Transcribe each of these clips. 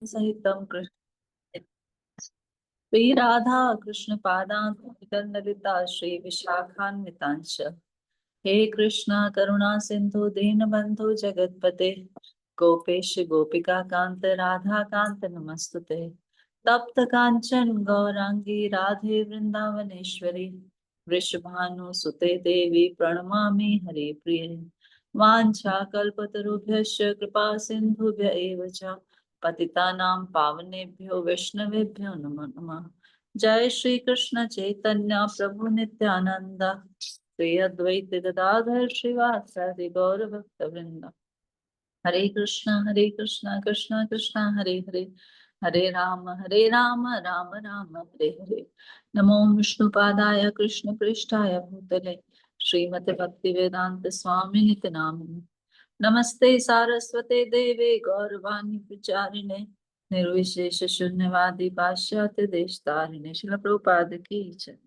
सहितं कृष्ण श्री राधा कृष्ण पादान् ललिता श्री विशाखान्वितांश। हे कृष्ण करुणा सिंधु दीनबंधु जगतपते गोपेश गोपिका कांत राधा कांत नमस्तुते। तप्त कांचन गौरांगी राधे वृंदावनेश्वरी वृषभानु सुते देवी प्रणमामि हरे प्रिय। वाञ्छा कल्पतरुभ्यश्च कृपा सिन्धुभ्य एव च पतितानां पावनेभ्यो वैष्णवेभ्यो नमो नमः। जय श्री कृष्ण चैतन्य प्रभु नित्यानंद श्री अद्वैत गदाधर श्रीवासादि गौर भक्त वृंद। हरे कृष्णा कृष्णा कृष्णा हरे हरे हरे राम राम राम हरे हरे। नमो विष्णुपादाय कृष्ण पृष्ठाय भूतले श्रीमते भक्ति वेदांत स्वामी नित नामिने। नमस्ते सारस्वते देवे गौरवाणी प्रचारिणे निर्विशेष शून्यवादी पाश्चात्य देशतारिणे। श्रील प्रभुपाद की जय।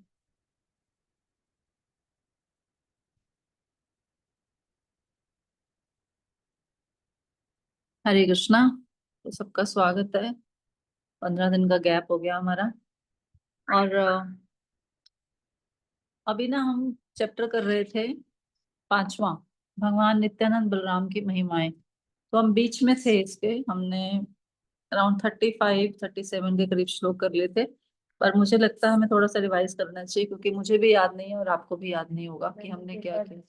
हरे कृष्णा। तो सबका स्वागत है। 15 दिन का गैप हो गया हमारा। और अभी ना हम चैप्टर कर रहे थे 5वां, भगवान नित्यानंद बलराम की महिमाएं। तो हम बीच में थे इसके, हमने अराउंड 35-37 के करीब श्लोक कर लिए थे। पर मुझे लगता है हमें थोड़ा सा रिवाइज करना चाहिए, क्योंकि मुझे भी याद नहीं है और आपको भी याद नहीं होगा कि हमने क्या किया।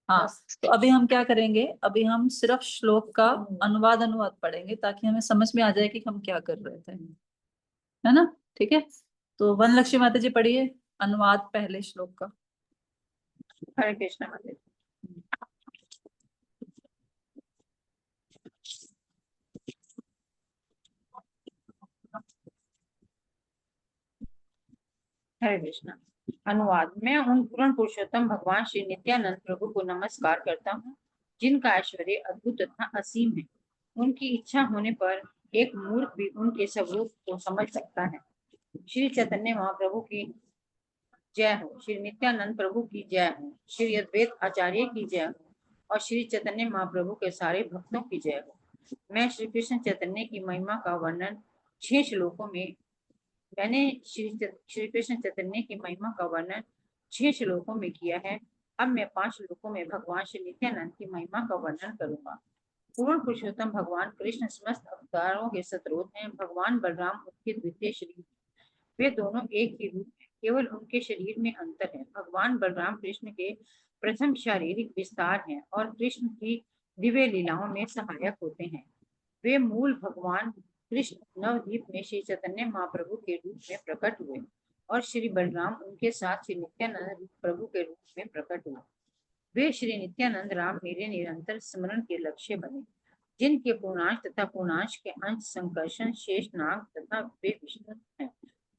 हाँ, तो अभी हम क्या करेंगे, अभी हम सिर्फ श्लोक का अनुवाद पढ़ेंगे ताकि हमें समझ में आ जाए कि हम क्या कर रहे थे, है ना। ठीक है, तो वन लक्ष्मी माता जी पढ़िए अनुवाद पहले श्लोक का। हरे कृष्ण माता जी। हरे कृष्ण। अनुवाद। मैं उन पूर्ण पुरुषोत्तम भगवान श्री नित्यानंद प्रभु को नमस्कार करता हूँ, जिनका ऐश्वर्य अद्भुत तथा असीम है। उनकी इच्छा होने पर एक मूर्ख भी उनके स्वरूप को समझ सकता है। श्री चैतन्य महाप्रभु की जय हो। श्री नित्यानंद प्रभु की जय हो। श्री अद्वैत आचार्य की जय हो और श्री चैतन्य महाप्रभु के सारे भक्तों की जय हो। मैं श्री कृष्ण चैतन्य की महिमा का वर्णन 6 श्लोकों में मैंने श्री कृष्ण चैतन्य की महिमा का वर्णन 6 श्लोकों में किया है। अब मैं 5 श्लोकों में भगवान श्री नित्यानंद की महिमा का वर्णन करूंगा। पूर्ण पुरुषोत्तम भगवान कृष्ण समस्त अवतारों के स्रोत हैं। भगवान बलराम उनके द्वितीय शरीर, वे दोनों एक ही रूप हैं, केवल उनके शरीर में अंतर है। भगवान बलराम कृष्ण के प्रथम शारीरिक विस्तार हैं और कृष्ण की दिव्य लीलाओं में सहायक होते हैं। वे मूल भगवान कृष्ण नवद्वीप में श्री चैतन्य महाप्रभु के रूप में प्रकट हुए और श्री बलराम उनके साथ श्री नित्यानंद प्रभु के रूप में प्रकट हुए। वे श्री नित्यानंद राम मेरे निरंतर स्मरण के लक्ष्य बने, जिनके पूर्णांश तथा पूर्णांश के अंश संकर्षण शेषनाग तथा वे विष्णु हैं,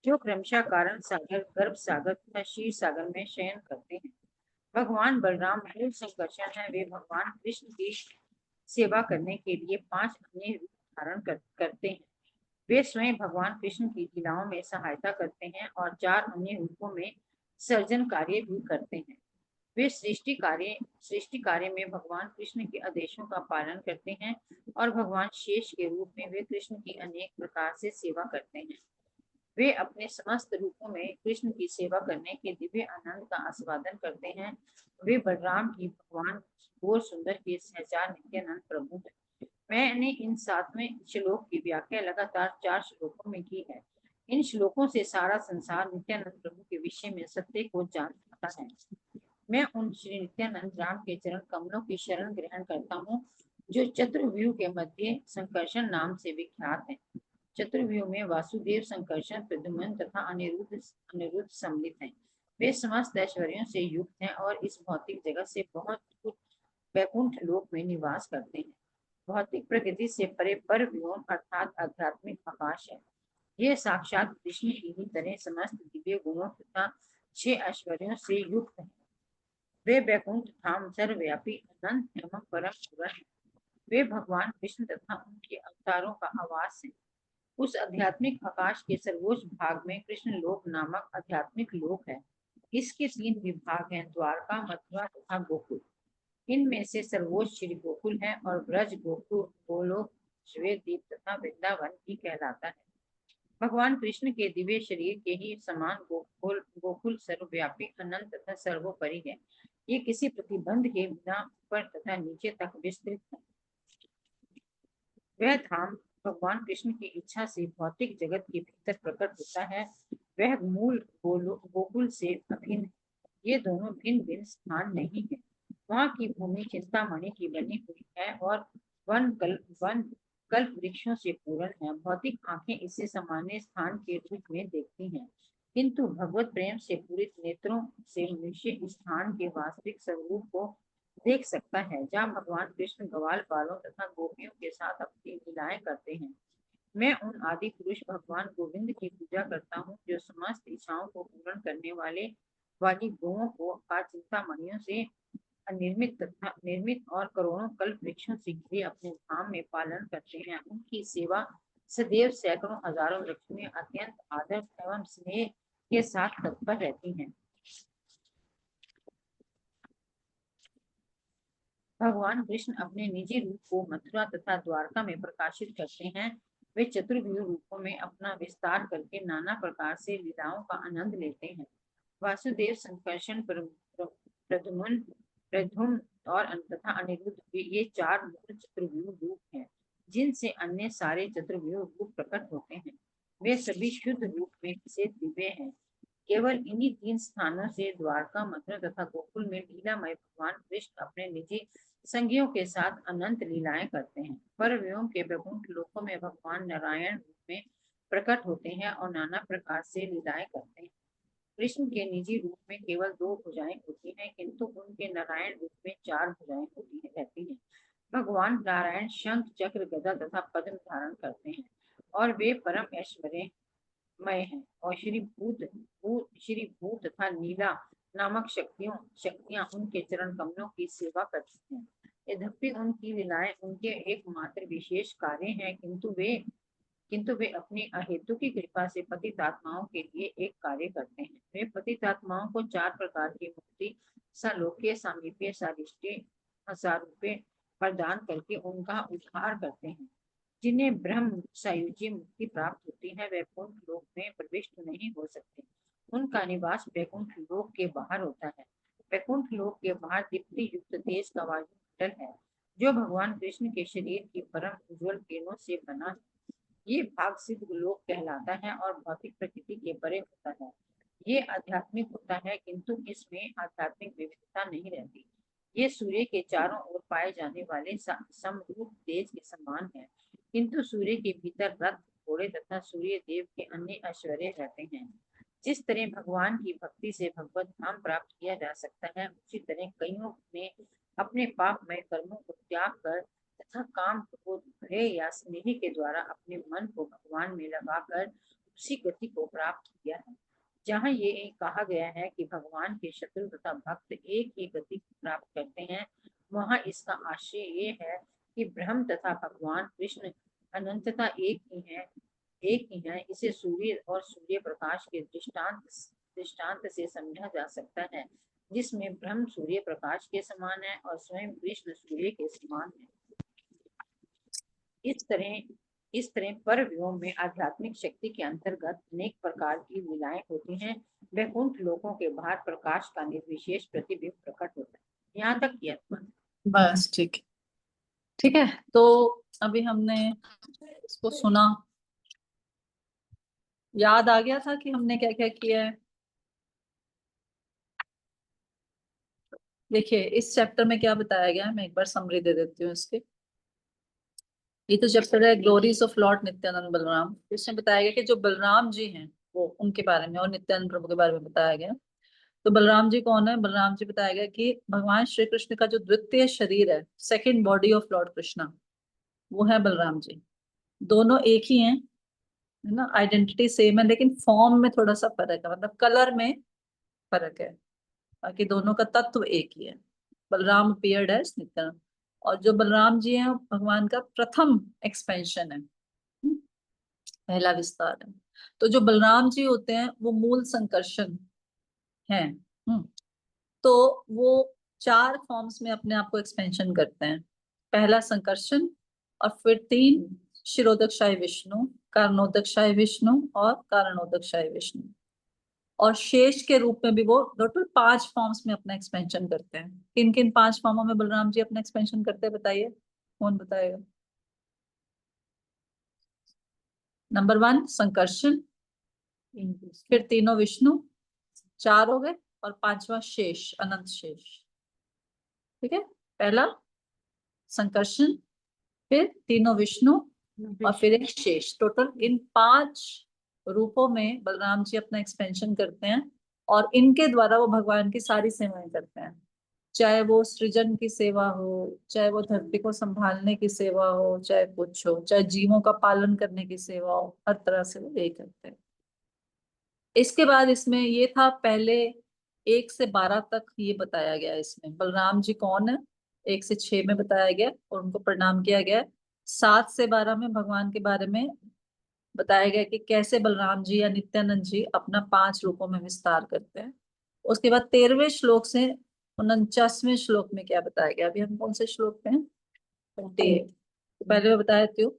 जो क्रमशः कारण सागर, गर्भ सागर तथा क्षीर सागर में शयन करते हैं। भगवान बलराम मूल संकर्षण है। वे भगवान कृष्ण की सेवा करने के लिए 5 अन्य रूप धारण करते हैं। वे स्वयं भगवान कृष्ण की लीलाओं में सहायता करते हैं और 4 अन्य रूपों में सर्जन कार्य भी करते हैं। वे सृष्टि कार्य में भगवान कृष्ण के आदेशों का पालन करते हैं और भगवान शेष के रूप में वे कृष्ण की अनेक प्रकार से सेवा करते हैं। वे अपने समस्त रूपों में कृष्ण की सेवा करने के दिव्य आनंद का आस्वादन करते हैं। वे बलराम की भगवान गौर सुंदर के सहचार नित्यानंद प्रभु हैं। मैंने इन 7वें श्लोक की व्याख्या लगातार 4 श्लोकों में की है। इन श्लोकों से सारा संसार नित्यानंद प्रभु के विषय में सत्य को जान पाता है। मैं उन श्री नित्यानंद राम के चरण कमलों की शरण ग्रहण करता हूँ, जो चतुर्व्यूह के मध्य संकर्षण नाम से विख्यात है। चतुर्व्यूह में वासुदेव, संकर्षण, प्रद्युम्न तथा अनिरुद्ध सम्मिलित हैं। वे समस्त ऐश्वर्यों से युक्त हैं और इस भौतिक जगत से बहुत कुछ वैकुंठ लोक में निवास करते हैं। भौतिक प्रकृति से परे पर व्योम अर्थात आध्यात्मिक आकाश है। यह साक्षात कृष्ण की ही तरह समस्त दिव्य गुणों तथा 6 ऐश्वर्यों से युक्त है। वे वैकुंठ धाम सर्वव्यापी अनंत एवं परम पुरुष हैं। वे भगवान कृष्ण तथा उनके अवतारों का आवास है। उस आध्यात्मिक आकाश के सर्वोच्च भाग में कृष्ण लोक नामक आध्यात्मिक लोक है। इसके 3 विभाग हैं, द्वारका, मथुरा तथा गोकुल। इनमें से सर्वोच्च श्री गोकुल है और ब्रज, गोकुल, गोलोक, श्वेत द्वीप तथा वृंदावन भी कहलाता है। भगवान कृष्ण के दिव्य शरीर के ही समान गोकुल सर्वव्यापी, अनंत तथा सर्वोपरि है। ये किसी प्रतिबंध के बिना ऊपर तथा नीचे तक विस्तृत है। वह धाम भगवान कृष्ण की इच्छा से भौतिक जगत के भीतर प्रकट होता है। वह मूल गोकुल से अभिन्न है। ये दोनों भिन्न भिन्न स्थान नहीं है। वहाँ की भूमि चिंतामणि की बनी हुई है और वन कल्प वृक्षों से पूर्ण है। भौतिक आंखें इसे सामान्य स्थान के रूप में देखती हैं, किंतु भगवत प्रेम से पूरित नेत्रों से मनुष्य इस स्थान के वास्तविक स्वरूप को देख सकता है, जहाँ भगवान कृष्ण ग्वाल बालों तथा गोपियों के साथ अपनी लीलाएं करते हैं। मैं उन आदि पुरुष भगवान गोविंद की पूजा करता हूँ, जो समस्त इच्छाओं को पूर्ण करने वाली गौओं को का चिंतामणियों से निर्मित और करोड़ों कल्प वृक्षों से घिरे अपने धाम में पालन करते हैं। उनकी सेवा सदैव सैकड़ों हजारों वृक्ष में अत्यंत आदर एवं स्नेह के साथ तत्पर रहती हैं। भगवान कृष्ण अपने निजी रूप को मथुरा तथा द्वारका में प्रकाशित करते हैं। वे चतुर्व्यूह रूपों में अपना विस्तार करके नाना प्रकार से लीलाओं का आनंद लेते हैं। वासुदेव, संकर्षण, प्रद्युम्न प्रद्युम्न और तथा अनिरुद्ध ये चार मूल चतुर्व्यूह रूप हैं, जिनसे अन्य सारे चतुर्व्यूह रूप प्रकट होते हैं। वे सभी शुद्ध रूप में से दिव्य हैं। केवल इन्हीं तीन स्थानों से द्वारका, मथुरा तथा गोकुल में लीलामय भगवान कृष्ण अपने निजी संगियों के साथ अनंत लीलाएं करते हैं। पर व्योम के वैकुंठ लोकों में भगवान नारायण रूप में प्रकट होते हैं और नाना प्रकार से लीलाएं करते हैं। कृष्ण के निजी रूप में केवल दो भुजाएं होती हैं, किंतु उनके नारायण रूप में चार भुजाएं होती रहती हैं। भगवान नारायण शंख, चक्र, गदा तथा पद्म धारण करते हैं और वे परम ऐश्वर्यमय हैं। और श्री भूत तथा नीला नामक शक्तियां उनके चरण कमलों की सेवा करती हैं। यद्यपि उनकी लीलाएं उनके एकमात्र विशेष कार्य हैं, किंतु वे अपनी अहेतु की कृपा से पतित आत्माओं के लिए एक कार्य करते हैं। वे पतित आत्माओं को चार प्रकार की मुक्ति, सालोक्य, सामीप्य, सारिष्टे, सारूप्य प्रदान करके उनका उद्धार करते हैं। जिन्हें ब्रह्म सायुज्य मुक्ति प्राप्त होती है, वे वैकुंठ लोक में प्रविष्ट नहीं हो सकते। उनका निवास वैकुंठ लोक के बाहर होता है। वैकुंठ लोक के बाहर दीप्ति युक्त तेज का वायुमंडल है, जो भगवान कृष्ण के शरीर की परम उज्जवल किरणों से बना है। ये भाग सिद्ध लोक कहलाता है और भौतिक प्रकृति के परे होता है। ये आध्यात्मिक होता है, किंतु इसमें आध्यात्मिक विविधता नहीं रहती। ये सूर्य के चारों ओर पाए जाने वाले समरूप तेज के समान है, किंतु सूर्य के भीतर रथ, घोड़े तथा सूर्य देव के अन्य ऐश्वर्य रहते हैं। जिस तरह भगवान की भक्ति से भगवत धाम प्राप्त किया जा सकता है, उसी तरह कईयों ने अपने पापमय कर्मों को त्याग कर तथा काम, क्रोध, भय या स्नेह के द्वारा अपने मन को भगवान में लगाकर उसी गति को प्राप्त किया है। जहाँ ये कहा गया है कि भगवान के शत्रु तथा भक्त एक ही गति प्राप्त करते हैं, वहाँ इसका आशय ये है कि ब्रह्म तथा भगवान कृष्ण अनंतता एक ही है। इसे सूर्य और सूर्य प्रकाश के दृष्टांत से समझा जा सकता है, जिसमें ब्रह्म सूर्य प्रकाश के समान है और स्वयं कृष्ण सूर्य के समान है। इस तरह पर व्योम में आध्यात्मिक शक्ति के अंतर्गत अनेक प्रकार की लीलाएं होती हैं। वैकुंठ लोकों के बाहर प्रकाश का निर्विशेष प्रतिबिंब प्रकट होता है। यहाँ तक किया बस ठीक ठीक है। तो अभी हमने इसको सुना, याद आ गया था कि हमने क्या क्या किया है। देखिए इस चैप्टर में क्या बताया गया है, मैं एक बार समरी दे देती हूँ इसके। ये तो चैप्टर है glories of lord Nityananda Balaram. इसमें बताया गया कि जो बलराम जी हैं वो उनके बारे में और नित्यानंद प्रभु के बारे में बताया गया। तो बलराम जी कौन है? बलराम जी बताया गया कि भगवान श्री कृष्ण का जो द्वितीय शरीर है, second body of Lord Krishna, वो है बलराम जी। दोनों एक ही हैं, है ना, आइडेंटिटी सेम है, लेकिन फॉर्म में थोड़ा सा फर्क है, मतलब कलर में फर्क है, बाकी दोनों का तत्व एक ही है। बलराम अपीयर्ड एज नित्यानंद, और जो बलराम जी हैं भगवान का प्रथम एक्सपेंशन है, पहला विस्तार है। तो जो बलराम जी होते हैं वो मूल संकर्षण है। तो वो चार फॉर्म्स में अपने आप को एक्सपेंशन करते हैं। पहला संकर्षण, और फिर 3 शिरोदकशाही विष्णु, कारणोदकशाही विष्णु और कारणोदकशाही विष्णु। और शेष के रूप में भी वो टोटल 5 फॉर्म्स में अपना एक्सपेंशन करते हैं। किन किन 5 फॉर्मों में बलराम जी अपना एक्सपेंशन करते हैं, बताइए, कौन बताएगा? नंबर 1 संकर्षण, फिर तीनों विष्णु, 4 हो गए, और 5वां शेष, अनंत शेष। ठीक है, पहला संकर्षण, फिर तीनों विष्णु, और फिर एक शेष। टोटल इन 5 रूपों में बलराम जी अपना एक्सपेंशन करते हैं, और इनके द्वारा वो भगवान की सारी सेवाएं करते हैं। चाहे वो सृजन की सेवा हो, चाहे वो धरती को संभालने की सेवा हो, चाहे कुछ हो, चाहे जीवों का पालन करने की सेवा हो, हर तरह से वो यही करते हैं। इसके बाद इसमें ये था, पहले 1 से 12 तक ये बताया गया है इसमें बलराम जी कौन है। 1 से 6 में बताया गया और उनको प्रणाम किया गया। 7 से 12 में भगवान के बारे में बताया गया कि कैसे बलराम जी या नित्यानंद जी अपना 5 रूपों में विस्तार करते हैं। उसके बाद 13वें श्लोक से 49वें श्लोक में क्या बताया गया? अभी हम कौन से श्लोक पे हैं? 38। तो पहले मैं बता देती हूँ,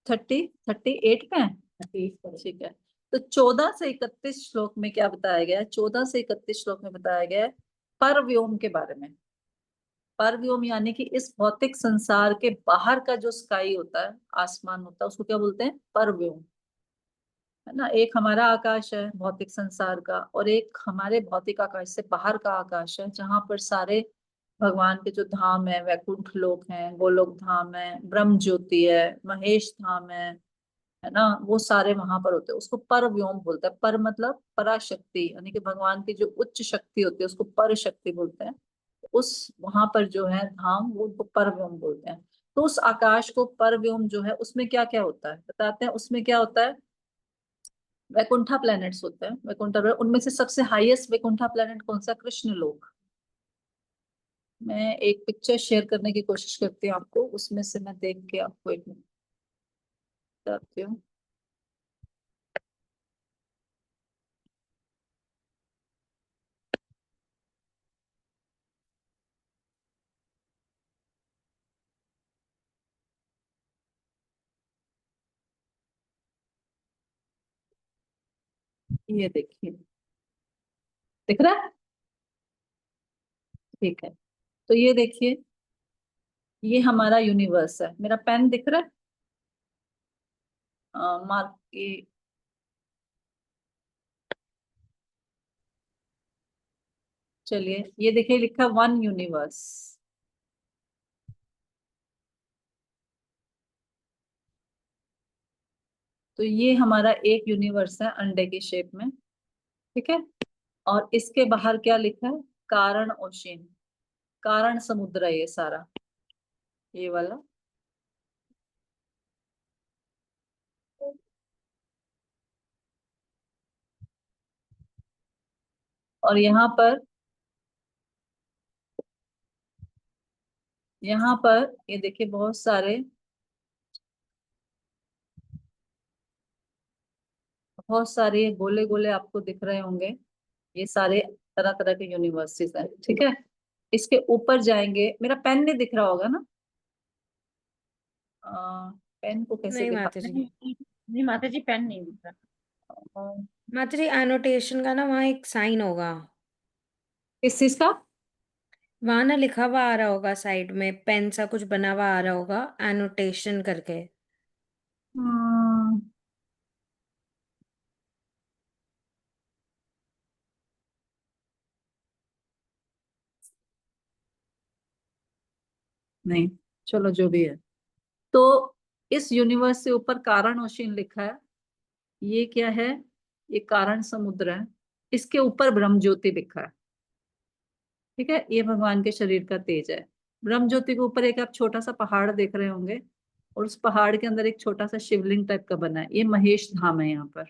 38 पे है। ठीक है, तो 14 से 31 श्लोक में क्या बताया गया है? 14 से 31 श्लोक में बताया गया है परव्योम के बारे में। परव्योम यानी कि इस भौतिक संसार के बाहर का जो स्काई होता है, आसमान होता है, उसको क्या बोलते हैं? परव्योम, है ना। एक हमारा आकाश है भौतिक संसार का, और एक हमारे भौतिक आकाश से बाहर का आकाश है, जहां पर सारे भगवान के जो धाम है, वैकुंठ लोक हैं, गोलोक धाम है, ब्रह्म ज्योति है, महेश धाम है ना, वो सारे वहां पर होते हैं। उसको पर व्योम बोलते हैं। पर मतलब पराशक्ति, यानी कि भगवान की जो उच्च शक्ति होती है उसको पर शक्ति बोलते हैं। उस वहां पर जो है धाम, वो उनको पर व्योम बोलते हैं। तो उस आकाश को पर व्योम जो है, उसमें क्या क्या होता है बताते हैं। उसमें क्या होता है? वैकुंठा प्लैनेट्स होते हैं। वैकुंठा planet, उनमें से सबसे हाईएस्ट वैकुंठा प्लैनेट कौन सा? कृष्ण लोक। मैं एक पिक्चर शेयर करने की कोशिश करती हूँ आपको, उसमें से मैं देख के आपको एक मिनट बताती हूँ। ये देखिए, दिख रहा है? ठीक है, तो ये देखिए, ये हमारा यूनिवर्स है। मेरा पेन दिख रहा है? मार्क ये, चलिए, ये देखिए लिखा 1 यूनिवर्स। तो ये हमारा एक यूनिवर्स है अंडे की शेप में। ठीक है, और इसके बाहर क्या लिखा है? कारण ओशिन, कारण समुद्र है ये सारा, ये वाला। और यहाँ पर ये देखिए, बहुत सारे गोले गोले आपको दिख रहे होंगे। ये सारे तरह तरह के यूनिवर्सिटीज हैं। ठीक है, इसके ऊपर जाएंगे, मेरा पेन नहीं दिख रहा होगा ना? पेन को कैसे नहीं दिखा? माता जी। नहीं नहीं माता जी, पेन नहीं दिख रहा। माता जी एनोटेशन का ना वहाँ एक साइन होगा, किस चीज का? वहां ना लिखा हुआ आ रहा होगा साइड में, पेन सा कुछ बना हुआ आ रहा होगा एनोटेशन करके। हम्म, नहीं, चलो जो भी है। तो इस यूनिवर्स से ऊपर कारण ओशिन लिखा है। ये क्या है? ये कारण समुद्र है। इसके ऊपर ब्रह्म ज्योति लिखा है। ठीक है, ये भगवान के शरीर का तेज है। ब्रह्म ज्योति के ऊपर एक आप छोटा सा पहाड़ देख रहे होंगे, और उस पहाड़ के अंदर एक छोटा सा शिवलिंग टाइप का बना है। ये महेश धाम है यहाँ पर।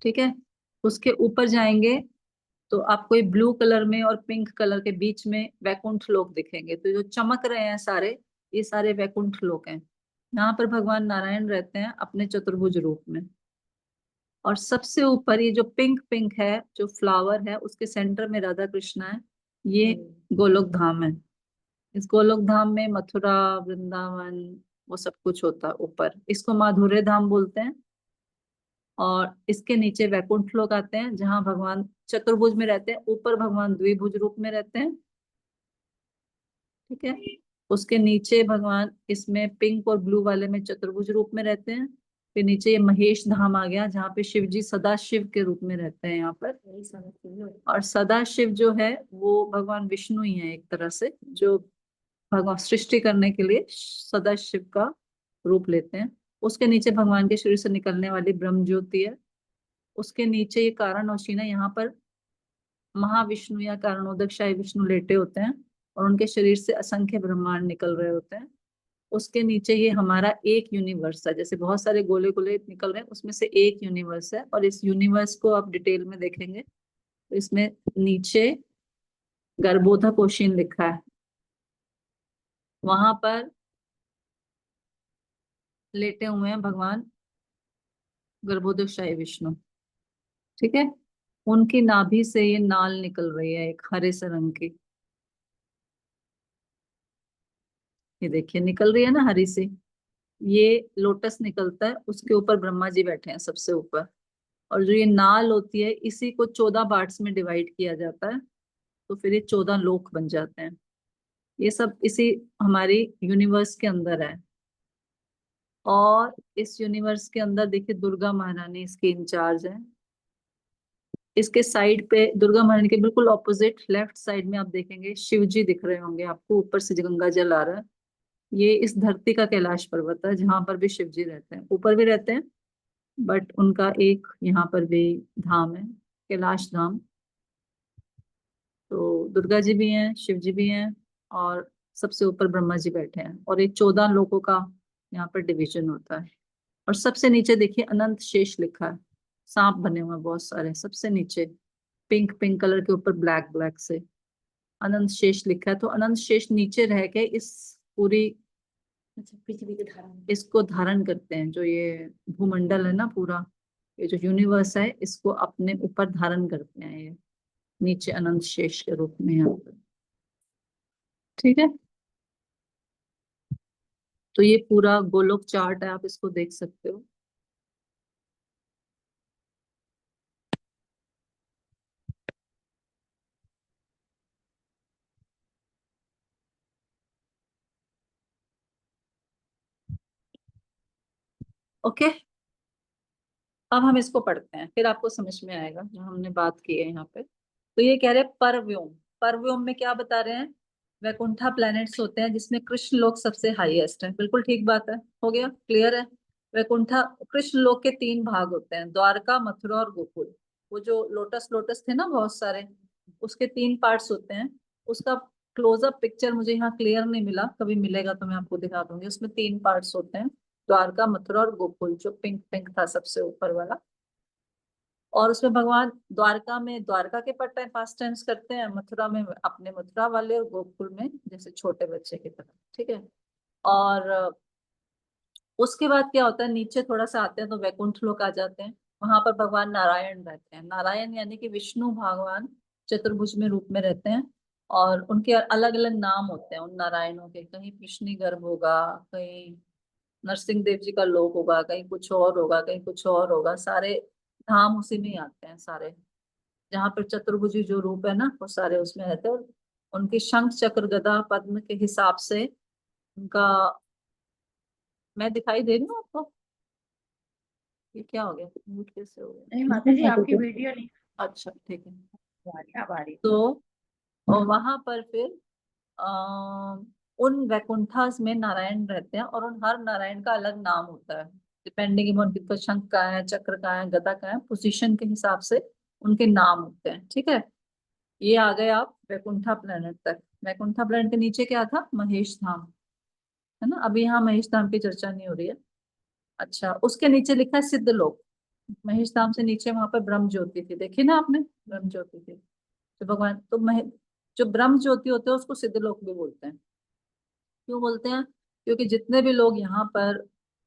ठीक है, उसके ऊपर जाएंगे तो आपको ये ब्लू कलर में और पिंक कलर के बीच में वैकुंठ लोक दिखेंगे। तो जो चमक रहे हैं सारे, ये सारे वैकुंठ लोक हैं। यहाँ पर भगवान नारायण रहते हैं अपने चतुर्भुज रूप में। और सबसे ऊपर ये जो पिंक पिंक है, जो फ्लावर है, उसके सेंटर में राधा कृष्णा है। ये गोलोक धाम है। इस गोलोक धाम में मथुरा, वृंदावन, वो सब कुछ होता है ऊपर। इसको माधुर्य धाम बोलते हैं। और इसके नीचे वैकुंठ लोक आते हैं, जहाँ भगवान चतुर्भुज में रहते हैं। ऊपर भगवान द्विभुज रूप में रहते हैं, ठीक है। उसके नीचे भगवान इसमें पिंक और ब्लू वाले में चतुर्भुज रूप में रहते हैं। फिर नीचे ये महेश धाम आ गया, जहाँ पे शिव जी सदा शिव के रूप में रहते हैं यहाँ पर। और सदा शिव जो है वो भगवान विष्णु ही है एक तरह से, जो भगवान सृष्टि करने के लिए सदा शिव का रूप लेते हैं। उसके नीचे भगवान के शरीर से निकलने वाली ब्रह्म ज्योति है। उसके नीचे ये कारण है, यहाँ पर महाविष्णु या कारणोदक शाही विष्णु लेटे होते हैं, और उनके शरीर से असंख्य ब्रह्मांड निकल रहे होते हैं। उसके नीचे ये हमारा एक यूनिवर्स है, जैसे बहुत सारे गोले गोले निकल रहे हैं, उसमें से एक यूनिवर्स है। और इस यूनिवर्स को आप डिटेल में देखेंगे तो इसमें नीचे गर्भोधक कोशीन लिखा है, वहां पर लेटे हुए हैं भगवान गर्भोदक शाही विष्णु, ठीक है। उनकी नाभि से ये नाल निकल रही है एक हरे से रंग की, ये देखिए निकल रही है ना हरी सी। ये लोटस निकलता है, उसके ऊपर ब्रह्मा जी बैठे हैं सबसे ऊपर। और जो ये नाल होती है, इसी को 14 पार्ट्स में डिवाइड किया जाता है, तो फिर ये 14 लोक बन जाते हैं। ये सब इसी हमारी यूनिवर्स के अंदर है। और इस यूनिवर्स के अंदर देखिए दुर्गा महारानी इसकी इंचार्ज है। इसके साइड पे दुर्गा महारानी के बिल्कुल ऑपोजिट लेफ्ट साइड में आप देखेंगे शिव जी दिख रहे होंगे आपको, ऊपर से गंगा जल आ रहा है। ये इस धरती का कैलाश पर्वत है, जहां पर भी शिव जी रहते हैं, ऊपर भी रहते हैं, बट उनका एक यहाँ पर भी धाम है, कैलाश धाम। तो दुर्गा जी भी हैं, शिव जी भी हैं, और सबसे ऊपर ब्रह्मा जी बैठे हैं। और ये 14 लोगों का यहाँ पर डिवीजन होता है। और सबसे नीचे देखिए अनंत शेष लिखा है, सांप बने हुए हैं बहुत सारे सबसे नीचे, पिंक पिंक कलर के ऊपर ब्लैक ब्लैक से अनंत शेष लिखा है। तो अनंत शेष नीचे रह के इस पूरी पृथ्वी के धारण, इसको धारण करते हैं। जो ये भूमंडल है ना पूरा, ये जो यूनिवर्स है, इसको अपने ऊपर धारण करते हैं ये नीचे अनंत शेष के रूप में यहाँ पर, ठीक है। तो ये पूरा गोलोक चार्ट है, आप इसको देख सकते हो। ओके, अब हम इसको पढ़ते हैं, फिर आपको समझ में आएगा जो हमने बात की है यहाँ पे। तो ये कह रहे हैं परव्योम। परव्योम में क्या बता रहे हैं? वैकुंठा प्लैनेट्स होते हैं जिसमें कृष्ण लोक सबसे हाईएस्ट है। बिल्कुल ठीक बात है, हो गया क्लियर है। वैकुंठा कृष्ण लोक के 3 भाग होते हैं, द्वारका, मथुरा और गोकुल। वो जो लोटस लोटस थे ना बहुत सारे, उसके 3 पार्ट्स होते हैं। उसका क्लोजअप पिक्चर मुझे यहाँ क्लियर नहीं मिला, कभी मिलेगा तो मैं आपको दिखा दूंगी। उसमें 3 पार्ट्स होते हैं, द्वारका, मथुरा और गोकुल, जो पिंक पिंक था सबसे ऊपर वाला। और उसमें भगवान द्वारका में द्वारका के पास टाइम्स करते हैं, मथुरा में अपने मथुरा वाले, और गोकुल में जैसे छोटे बच्चे की तरह, ठीक है। और उसके बाद क्या होता है, नीचे थोड़ा सा आते हैं तो वैकुंठ लोक आ जाते हैं। वहां पर भगवान नारायण रहते हैं। नारायण यानी कि विष्णु भगवान चतुर्भुज में रूप में रहते हैं। और उनके अलग अलग नाम होते हैं उन नारायणों के, कहीं कृष्णी गर्भ होगा, कहीं नरसिंह देव जी का लोक होगा, कहीं कुछ और होगा, कहीं कुछ और होगा। सारे धाम उसी में ही आते हैं सारे, जहाँ पर चतुर्भुजी जो रूप है ना वो सारे उसमें रहते हैं। और उनके शंख चक्र गदा पद्म के हिसाब से उनका, मैं दिखाई दे रही हूँ आपको? ये क्या हो गया, म्यूट कैसे हो गया? नहीं माता जी, आपकी वीडियो नहीं अच्छा ठीक है। आ रही, अब आ रही। तो और वहां पर फिर आ, उन वैकुंठास में नारायण रहते हैं, और उन हर नारायण का अलग नाम होता है, डिपेंडिंग अपॉन किसका शंख का है, चक्र का है, गदा का है, पोजीशन के हिसाब से उनके नाम होते हैं, ठीक है। ये आ गए आप वैकुंठा प्लेनेट तक। वैकुंठा प्लेनेट के नीचे क्या था? महेश धाम, है ना। अभी यहाँ महेश धाम की चर्चा नहीं हो रही है। अच्छा, उसके नीचे लिखा है सिद्धलोक। महेश धाम से नीचे वहां पर ब्रह्म ज्योति थी, देखी ना आपने, ब्रह्म ज्योति थी। तो भगवान तो जो ब्रह्म ज्योति होते हैं उसको सिद्धलोक भी बोलते हैं। क्यों बोलते हैं? क्योंकि जितने भी लोग यहाँ पर,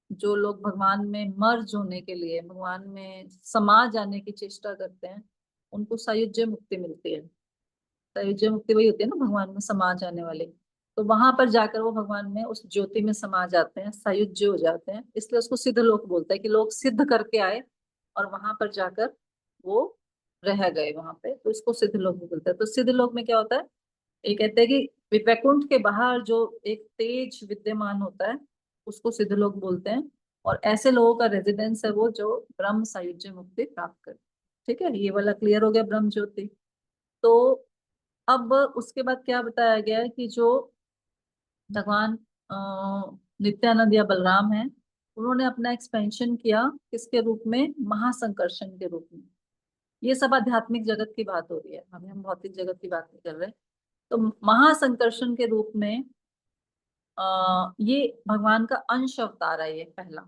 जो लोग भगवान में मर्ज होने के लिए, भगवान में समा जाने की चेष्टा करते हैं, उनको सायुज्य मुक्ति मिलती है। सायुज्य मुक्ति वही होती है ना, भगवान में समा जाने वाली। तो वहां पर जाकर वो भगवान में उस ज्योति में समा जाते हैं, सायुज्य हो जाते हैं, इसलिए उसको सिद्ध लोक बोलते हैं कि लोग सिद्ध करके आए और वहां पर जाकर वो रह गए वहां पे, तो इसको सिद्ध लोक भी बोलते हैं। तो सिद्ध लोक में क्या होता है, ये कहते हैं कि वैकुंठ के बाहर जो एक तेज विद्यमान होता है उसको सिद्ध लोक बोलते हैं, और ऐसे लोगों का रेजिडेंस है वो जो ब्रह्म सायुज्य मुक्ति प्राप्त करे। ठीक है, ये वाला क्लियर हो गया, ब्रह्म ज्योति। तो अब उसके बाद क्या बताया गया है कि जो भगवान अ, नित्यानंद या बलराम है, उन्होंने अपना एक्सपेंशन किया किसके रूप में, महासंकर्षण के रूप में। ये सब आध्यात्मिक जगत की बात हो रही है, अभी हम भौतिक जगत की बात नहीं कर रहे। तो महासंकर्षण के रूप में ये भगवान का अंश अवतार है, ये पहला।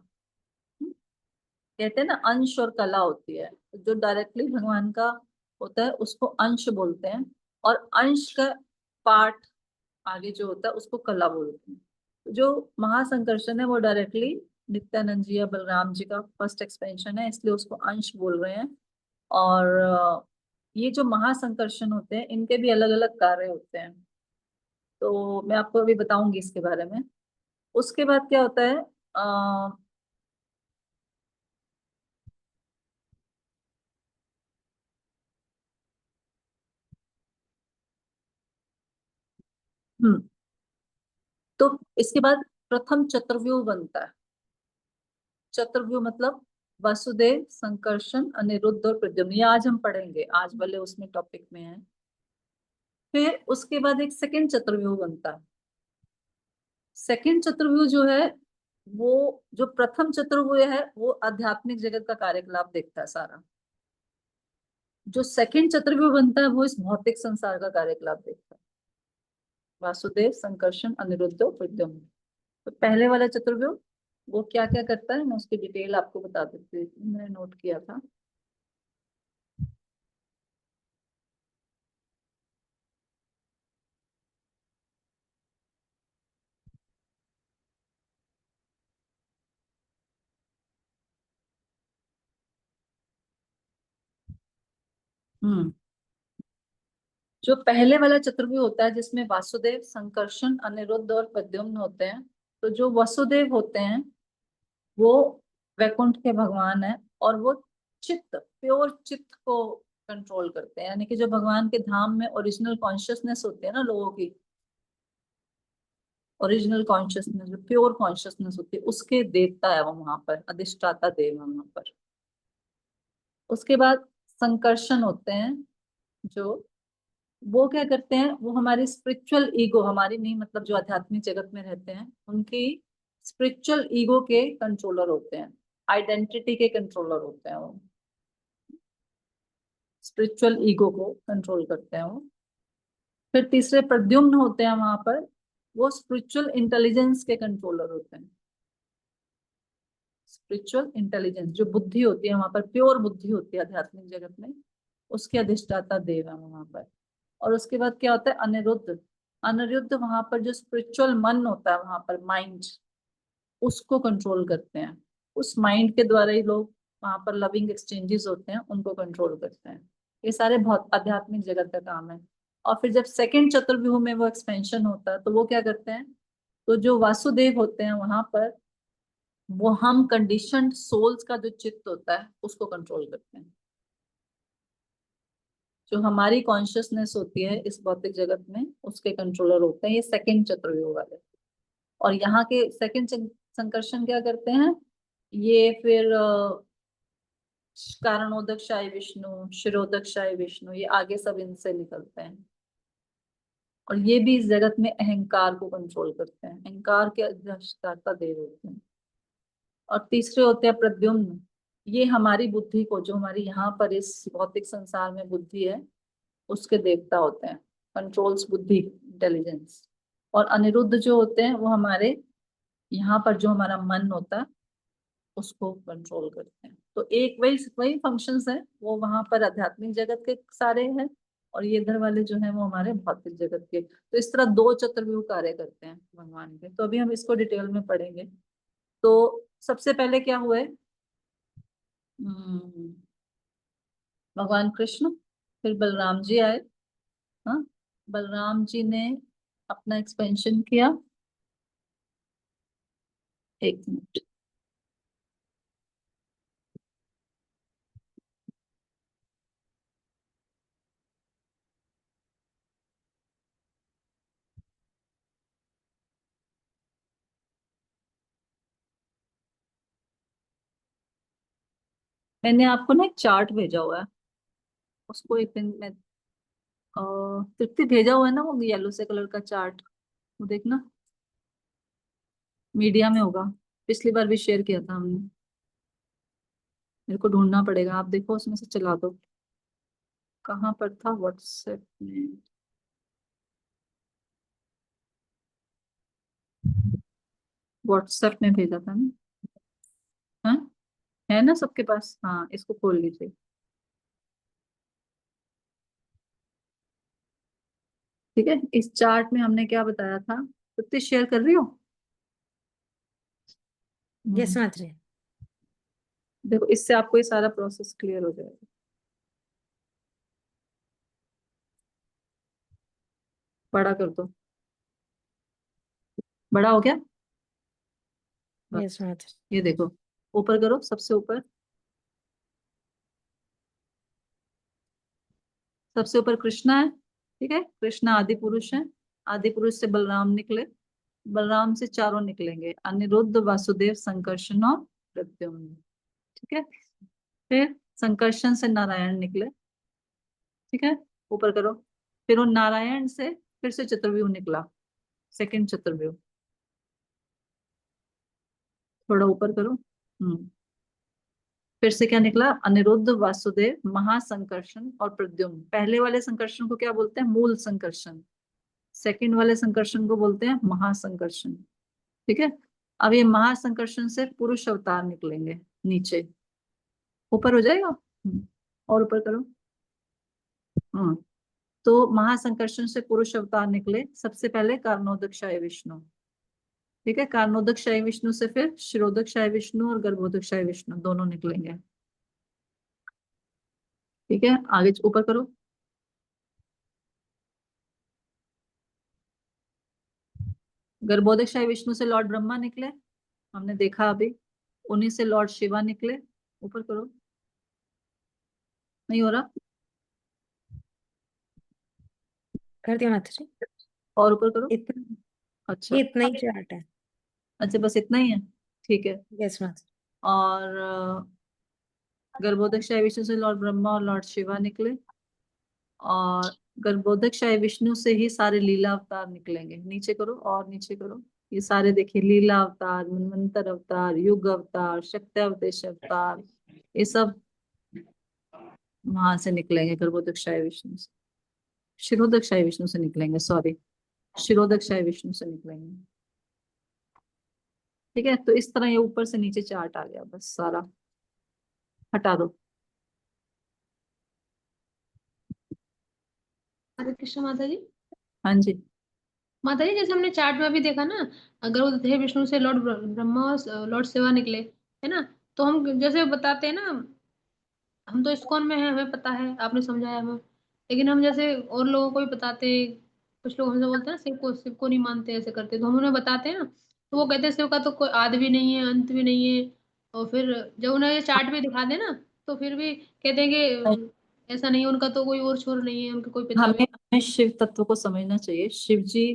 कहते हैं ना अंश और कला होती है, तो जो डायरेक्टली भगवान का होता है उसको अंश बोलते हैं, और अंश का पार्ट आगे जो होता है उसको कला बोलते हैं। तो जो महासंकर्षण है वो डायरेक्टली नित्यानंद जी या बलराम जी का फर्स्ट एक्सपेंशन है, इसलिए उसको अंश बोल रहे हैं। और ये जो महासंकर्षण होते हैं इनके भी अलग अलग कार्य होते हैं, तो मैं आपको अभी बताऊंगी इसके बारे में। उसके बाद क्या होता है, आ, हम्म तो इसके बाद प्रथम चतुर्व्यूह बनता है। चतुर्व्यूह मतलब वसुदेव, संकर्षण, अनिरुद्ध और प्रद्युम्न, ये आज हम पढ़ेंगे, आज वाले उसमें टॉपिक में है। फिर उसके बाद एक सेकंड चतुर्व्यूह बनता है। सेकंड चतुर्व्यूह जो है, वो जो प्रथम चतुर्व्यूह है वो आध्यात्मिक जगत का कार्यकलाप देखता है सारा। जो सेकंड चतुर्व्यूह बनता है वो इस भौतिक संसार का कार्यकलाप देखता है। वासुदेव, संकर्षण, अनिरुद्ध, प्रद्युम्न। तो पहले वाला चतुर्व्यूह वो क्या क्या करता है, मैं उसकी डिटेल आपको बता देती हूँ, मैंने नोट किया था। हम्म जो पहले वाला चतुर्व्यूह होता है जिसमें वासुदेव, संकर्षण, अनिरुद्ध और प्रद्युम्न होते हैं, तो जो वसुदेव होते हैं वो वैकुंठ के भगवान है, और वो चित्त, प्योर चित्त को कंट्रोल करते हैं, यानी कि जो भगवान के धाम में ओरिजिनल कॉन्शियसनेस होती है ना लोगों की, ओरिजिनल कॉन्शियसनेस जो प्योर कॉन्शियसनेस होती है उसके देवता है वो, वहां पर अधिष्ठाता देव है वहां पर। उसके बाद संकर्षण होते हैं, जो वो क्या करते हैं, वो हमारी स्पिरिचुअल ईगो, हमारी नहीं मतलब जो आध्यात्मिक जगत में रहते हैं उनकी स्पिरिचुअल ईगो के कंट्रोलर होते हैं, आइडेंटिटी के कंट्रोलर होते हैं वो, स्पिरिचुअल ईगो को कंट्रोल करते हैं वो। फिर तीसरे प्रद्युम्न होते हैं वहां पर, वो स्पिरिचुअल इंटेलिजेंस के कंट्रोलर होते हैं। स्पिरिचुअल इंटेलिजेंस जो बुद्धि होती है वहां पर, प्योर बुद्धि होती है आध्यात्मिक जगत में, उसके अधिष्ठाता देव है वहां पर। और उसके बाद क्या होता है, अनिरुद्ध। अनिरुद्ध वहां पर जो स्पिरिचुअल मन होता है वहां पर, माइंड, उसको कंट्रोल करते हैं। उस माइंड के द्वारा ही लोग वहां पर लविंग एक्सचेंजेस होते हैं उनको कंट्रोल करते हैं। ये सारे बहुत आध्यात्मिक जगत का काम है। और फिर जब सेकंड चतुर्व्यूह में वो एक्सपेंशन होता है तो वो क्या करते हैं, तो जो वासुदेव होते हैं वहां पर, वो हम कंडीशनड सोल्स का जो चित्त होता है उसको कंट्रोल करते हैं। जो हमारी कॉन्शियसनेस होती है इस भौतिक जगत में उसके कंट्रोलर होते हैं ये सेकंड चतुर्युग वाले। और यहाँ के सेकंड संकर्षण क्या करते हैं, ये फिर कारणोदकशाही विष्णु, शिरोदकशाही विष्णु, ये आगे सब इनसे निकलते हैं। और ये भी इस जगत में अहंकार को कंट्रोल करते हैं, अहंकार के अधिष्ठाता देव होते हैं। और तीसरे होते हैं प्रद्युम्न, ये हमारी बुद्धि को, जो हमारी यहाँ पर इस भौतिक संसार में बुद्धि है उसके देवता होते हैं, कंट्रोल्स बुद्धि, इंटेलिजेंस। और अनिरुद्ध जो होते हैं वो हमारे यहाँ पर जो हमारा मन होता है उसको कंट्रोल करते हैं। तो एक वही वही फंक्शंस है, वो वहां पर आध्यात्मिक जगत के सारे हैं, और ये इधर वाले जो है वो हमारे भौतिक जगत के। तो इस तरह दो चतुर्व्यूह कार्य करते हैं भगवान के, तो अभी हम इसको डिटेल में पढ़ेंगे। तो सबसे पहले क्या हुए, हम्म, भगवान कृष्ण, फिर बलराम जी आए। हाँ, बलराम जी ने अपना एक्सपेंशन किया। एक मिनट। मैंने आपको ना एक चार्ट भेजा हुआ है, उसको एक दिन में तृप्ति भेजा हुआ है ना, वो येलो से कलर का चार्ट, वो देखना, मीडिया में होगा। पिछली बार भी शेयर किया था हमने। मेरे को ढूंढना पड़ेगा, आप देखो उसमें से चला दो। कहाँ पर था? व्हाट्सएप में। व्हाट्सएप में भेजा था ना? हाँ, है ना सबके पास? हाँ, इसको खोल लीजिए। ठीक है, इस चार्ट में हमने क्या बताया था? तृप्ति शेयर कर रही हो? यस हम्म, माताजी। देखो, इससे आपको ये सारा प्रोसेस क्लियर हो जाएगा। बड़ा कर दो। बड़ा हो गया? यस माताजी। ये देखो, ऊपर करो, सबसे ऊपर। सबसे ऊपर कृष्णा है। ठीक है, कृष्णा आदि पुरुष है। आदि पुरुष से बलराम निकले। बलराम से चारों निकलेंगे, अनिरुद्ध, वासुदेव, संकर्षण और प्रद्युम्न। ठीक है, फिर संकर्षण से नारायण निकले। ठीक है, ऊपर करो। फिर उन नारायण से फिर से चतुर्व्यूह निकला, सेकंड चतुर्व्यूह। थोड़ा ऊपर करो। फिर से क्या निकला? अनिरुद्ध, वासुदेव, महासंकर्षण और प्रद्युम्न। पहले वाले संकर्षण को क्या बोलते हैं? मूल संकर्षण। सेकंड वाले संकर्षण को बोलते हैं महासंकर्षण। ठीक है, अब ये महासंकर्षण से पुरुष अवतार निकलेंगे नीचे। ऊपर हो जाएगा। और ऊपर करो। हाँ, तो महासंकर्षण से पुरुष अवतार निकले। सबसे पहले कारणोदक शाही विष्णु। ठीक है, कारणोदक शाही विष्णु से फिर क्षीरोदक शाही विष्णु और गर्भोदक शाही विष्णु दोनों निकलेंगे। ठीक है, आगे ऊपर करो। गर्भोदक शाही विष्णु से लॉर्ड ब्रह्मा निकले, हमने देखा अभी। उन्हीं से लॉर्ड शिवा निकले। ऊपर करो। नहीं हो रहा? कर दिया माताजी। और ऊपर करो। इतना, अच्छा। ये इतना ही चार्ट है। अच्छा, बस इतना ही है? ठीक है। यस माताजी। और गर्भोदक शाही विष्णु से लॉर्ड ब्रह्मा और लॉर्ड शिवा निकले। और गर्भोदक शाही विष्णु से ही सारे लीला अवतार निकलेंगे। नीचे करो, और नीचे करो। ये सारे देखिए, लीला अवतार, मनवंतर अवतार, युग अवतार, शक्त्यावतेश अवतार, ये सब वहां से निकलेंगे, गर्भोदक शाही विष्णु से। शिरोदक शाही विष्णु से निकलेंगे, सॉरी, शिरोदक शाही विष्णु से निकलेंगे। ठीक है, तो इस तरह ये ऊपर से नीचे चार्ट आ गया, बस सारा हटा दो। हरे कृष्ण माता जी। हाँ जी। माता जी, जैसे हमने चार्ट में अभी देखा ना, अगर वो थे विष्णु से लॉर्ड ब्रह्मा और लॉर्ड शिवा निकले, है ना? तो हम जैसे बताते हैं ना, हम तो इस्कॉन में है, हमें पता है, आपने समझाया हमें। लेकिन हम जैसे और लोगों को भी बताते, कुछ लोग हमसे बोलते हैं ना, शिव को नहीं मानते, ऐसे करते, तो हम उन्हें बताते हैं ना, तो वो कहते हैं शिव का तो कोई आदि भी नहीं है, अंत भी नहीं है। और फिर जब उन्हें ये चार्ट भी दिखा दे ना, तो फिर भी कहते हैं कि ऐसा नहीं है, उनका तो कोई और छोर नहीं है, उनके कोई पिता हमें भी। हमें शिव तत्व को समझना चाहिए। शिव जी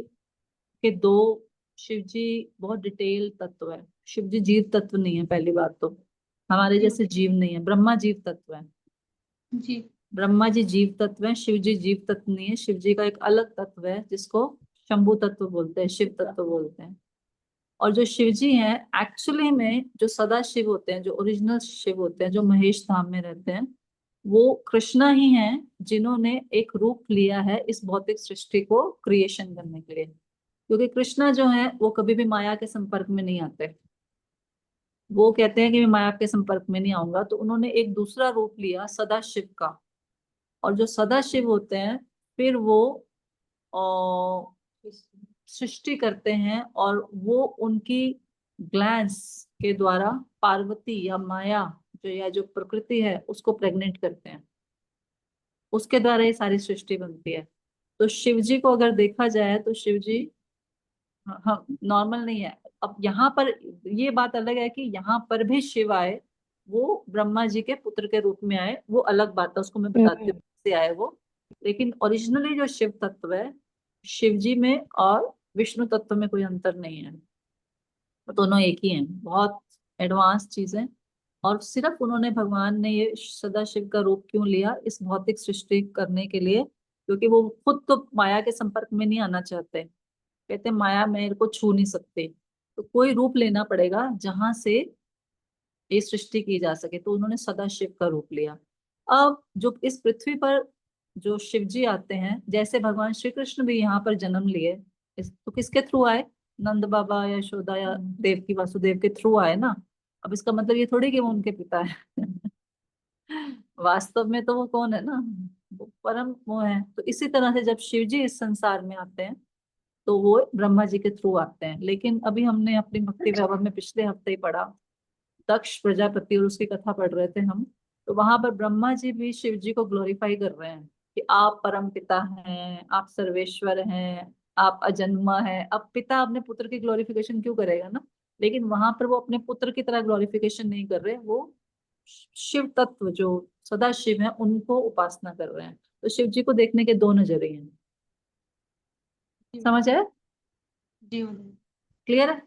के दो, शिव जी बहुत डिटेल तत्व है। शिव जी जीव तत्व नहीं है, पहली बात तो। हमारे जी जैसे जीव नहीं है, ब्रह्मा जीव तत्व है। जी ब्रह्मा जी जीव तत्व है, शिव जी जीव तत्व नहीं है। शिव जी का एक अलग तत्व है जिसको शंभु तत्व बोलते हैं, शिव तत्व बोलते हैं। और जो शिव जी हैं, एक्चुअली में जो सदा शिव होते हैं, जो ओरिजिनल शिव होते हैं, जो महेश धाम में रहते हैं, वो कृष्णा ही हैं, जिन्होंने एक रूप लिया है इस भौतिक सृष्टि को क्रिएशन करने के लिए। क्योंकि कृष्णा जो है वो कभी भी माया के संपर्क में नहीं आते। वो कहते हैं कि मैं माया के संपर्क में नहीं आऊंगा, तो उन्होंने एक दूसरा रूप लिया सदा शिव का। और जो सदा शिव होते हैं, फिर वो सृष्टि करते हैं, और वो उनकी ग्लैंस के द्वारा पार्वती या माया, जो या जो प्रकृति है, उसको प्रेग्नेंट करते हैं। उसके द्वारा ये सारी सृष्टि बनती है। तो शिव जी को अगर देखा जाए तो शिव जी हाँ नॉर्मल नहीं है। अब यहाँ पर ये बात अलग है कि यहाँ पर भी शिव आए, वो ब्रह्मा जी के पुत्र के रूप में आए, वो अलग बात है, उसको मैं बताती हूँ कैसे आए वो। लेकिन ओरिजिनली जो शिव तत्व है, शिव जी में और विष्णु तत्व में कोई अंतर नहीं है, वो दोनों एक ही हैं, बहुत एडवांस चीजें। और सिर्फ उन्होंने, भगवान ने ये सदाशिव का रूप क्यों लिया इस भौतिक सृष्टि करने के लिए, क्योंकि वो खुद तो माया के संपर्क में नहीं आना चाहते। कहते माया मेरे को छू नहीं सकते, तो कोई रूप लेना पड़ेगा जहां से ये सृष्टि की जा सके, तो उन्होंने सदाशिव का रूप लिया। अब जो इस पृथ्वी पर जो शिव जी आते हैं, जैसे भगवान श्री कृष्ण भी यहाँ पर जन्म लिए, तो किसके थ्रू आए? नंद बाबा, यशोदा या देवकी वासुदेव के थ्रू आए ना। अब इसका मतलब ये थोड़ी कि वो उनके पिता है वास्तव में तो वो कौन है ना, वो परम वो है। तो इसी तरह से जब शिव जी इस संसार में आते हैं तो वो ब्रह्मा जी के थ्रू आते हैं। लेकिन अभी हमने अपनी भक्ति वैभव में पिछले हफ्ते ही पढ़ा, दक्ष प्रजापति और उसकी कथा पढ़ रहे थे हम, तो वहां पर ब्रह्मा जी भी शिव जी को ग्लोरीफाई कर रहे हैं कि आप परम पिता हैं, आप सर्वेश्वर हैं, आप अजन्मा हैं। अब पिता अपने पुत्र की ग्लोरिफिकेशन क्यों करेगा ना, लेकिन वहां पर वो अपने पुत्र की तरह ग्लोरिफिकेशन नहीं कर रहे, वो शिव तत्व जो सदा शिव है उनको उपासना कर रहे हैं। तो शिव जी को देखने के दो नजरिए हैं। समझ आया? जी मैडम। क्लियर है?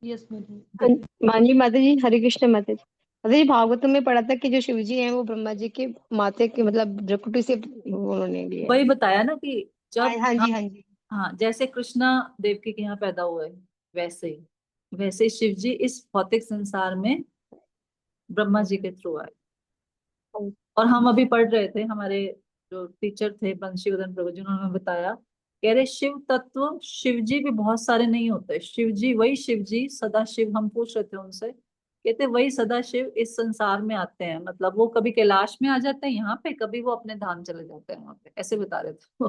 Yes madam. हाँ जी माता जी, हरे कृष्ण माता जी। माता जी भागवतम में पढ़ा था कि जो शिव जी हैं वो ब्रह्मा जी के माते के मतलब भ्रकुटी से उन्होंने लिया वही है। बताया ना कि हाँ जब हाँ जी, हाँ जी। हाँ, जैसे कृष्णा देवकी के यहाँ पैदा हुए, वैसे ही शिव जी इस भौतिक संसार में ब्रह्मा जी के थ्रू आए। और हम अभी पढ़ रहे थे, हमारे जो टीचर थे बंशीवर्धन प्रभु जी, उन्होंने हमें बताया, कह रहे शिव तत्व, शिव जी भी बहुत सारे नहीं होते। शिव जी वही शिव जी सदा शिव, हम पूछ रहे थे उनसे, कहते वही सदा शिव इस संसार में आते हैं, मतलब वो कभी कैलाश में आ जाते हैं यहाँ पे, कभी वो अपने धाम चले जाते हैं वहां पे, ऐसे बता रहे थे वो।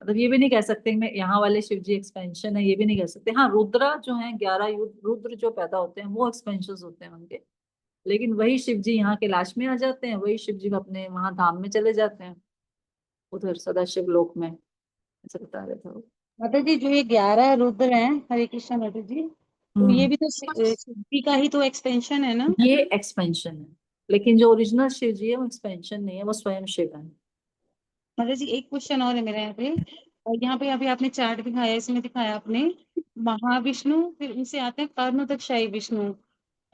मतलब ये भी नहीं कह सकते मैं यहाँ वाले शिव जी एक्सपेंशन है, ये भी नहीं कह सकते। हाँ रुद्रा जो है, 11 रुद्र जो पैदा होते हैं वो एक्सपेंशन होते हैं उनके, लेकिन वही शिव जी यहाँ कैलाश में आ जाते हैं, वही शिव जी अपने वहां धाम में चले जाते हैं, उधर सदाशिव लोक में, ऐसा बता रहे थे वो। माता जी जो ये 11 रुद्र हैं, हरे कृष्ण माता जी, तो ये हम्म, भी तो शिव जी का ही तो एक्सपेंशन है ना। ये एक्सपेंशन है, लेकिन जो ओरिजिनल शिव जी है वो एक्सपेंशन नहीं है, वो स्वयं शिव है। माता जी एक क्वेश्चन और है मेरा यहाँ पे, और यहाँ पे अभी आपने चार्ट दिखाया, इसमें दिखाया आपने महाविष्णु, फिर उनसे आते हैं कर्णोदकशाई विष्णु,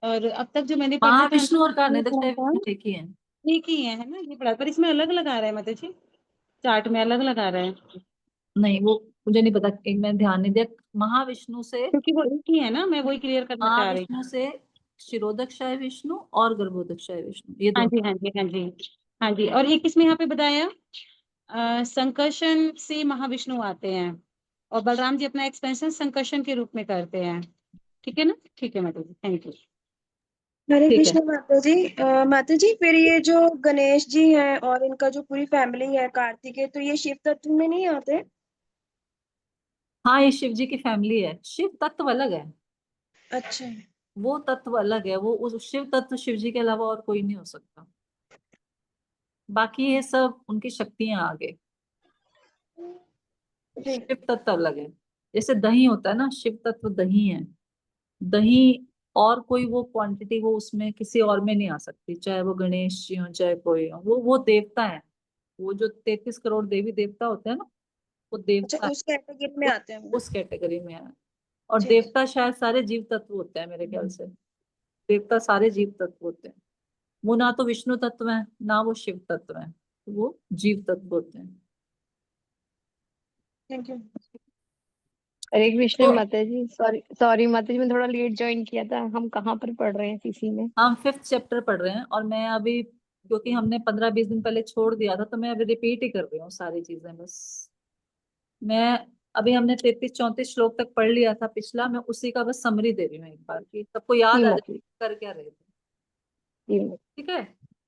और अब तक जो मैंने पढ़ा था महाविष्णु और वो कर्णेदक्षाय कौन विष्णु था? एक ही है। एक ही है ना, ये पढ़ा, पर इसमें अलग अलग आ रहा है माता जी, चार्ट में अलग अलग आ रहा है, नहीं वो मुझे नहीं पता, एक मैंने ध्यान नहीं दिया। महाविष्णु से, क्योंकि वो एक ही है ना, मैं वही क्लियर करना चाह रही महाविष्णु थी। से क्षीरोदक्षाय विष्णु और गर्भोदक्षाय विष्णु, ये हाँ दोनों। जी, हाँ जी, हाँ जी, हाँ जी, और एक किसमें यहाँ पे बताया, संकर्षण से महाविष्णु आते हैं, और बलराम जी अपना एक्सपेंशन संकर्षण के रूप में करते हैं। ठीक है ना, ठीक है मैडम, थैंक यू। हरे ठीक है। कृष्ण माता जी। माता जी फिर ये जो गणेश जी हैं और इनका जो पूरी फैमिली है कार्तिकेय, तो ये शिव तत्व में नहीं आते? हाँ ये शिव जी की फैमिली है, शिव तत्व अलग है, अच्छा। वो तत्व अलग है, वो उस शिव तत्व शिव जी के अलावा और कोई नहीं हो सकता। बाकी ये सब उनकी शक्तियां आगे, जी। शिव तत्व अलग है। जैसे दही होता है ना, शिव तत्व दही है, दही और कोई वो क्वांटिटी वो उसमें किसी और में नहीं आ सकती, चाहे वो गणेश जी हो चाहे कोई हो, वो देवता है। वो जो 33 करोड़ देवी देवता होते हैं ना, वो अच्छा, देवता है, उस कैटेगरी में वो आते हैं वो। उस कैटेगरी में है। और ठीक। देवता शायद सारे जीव तत्व होते हैं मेरे ख्याल से, देवता सारे जीव तत्व होते हैं। वो ना तो विष्णु तत्व है ना वो शिव तत्व है, वो जीव तत्व होते हैं। Thank you. हरे कृष्ण तो माता जी, सॉरी सॉरी माता जी, मैं थोड़ा लेट ज्वाइन किया था। हम कहाँ पर पढ़ रहे हैं सीसी में? हम 5th चैप्टर पढ़ रहे हैं, और मैं अभी, क्योंकि हमने 15-20 दिन पहले छोड़ दिया था, तो मैं अभी रिपीट ही कर रही हूँ सारी चीजें बस। मैं अभी, हमने 33-34 श्लोक तक पढ़ लिया था पिछला, मैं उसी का बस समरी दे रही हूँ एक बार, कि सबको याद जी आ माता जाए जी, कर क्या रहे थे। जी माता ठीक है।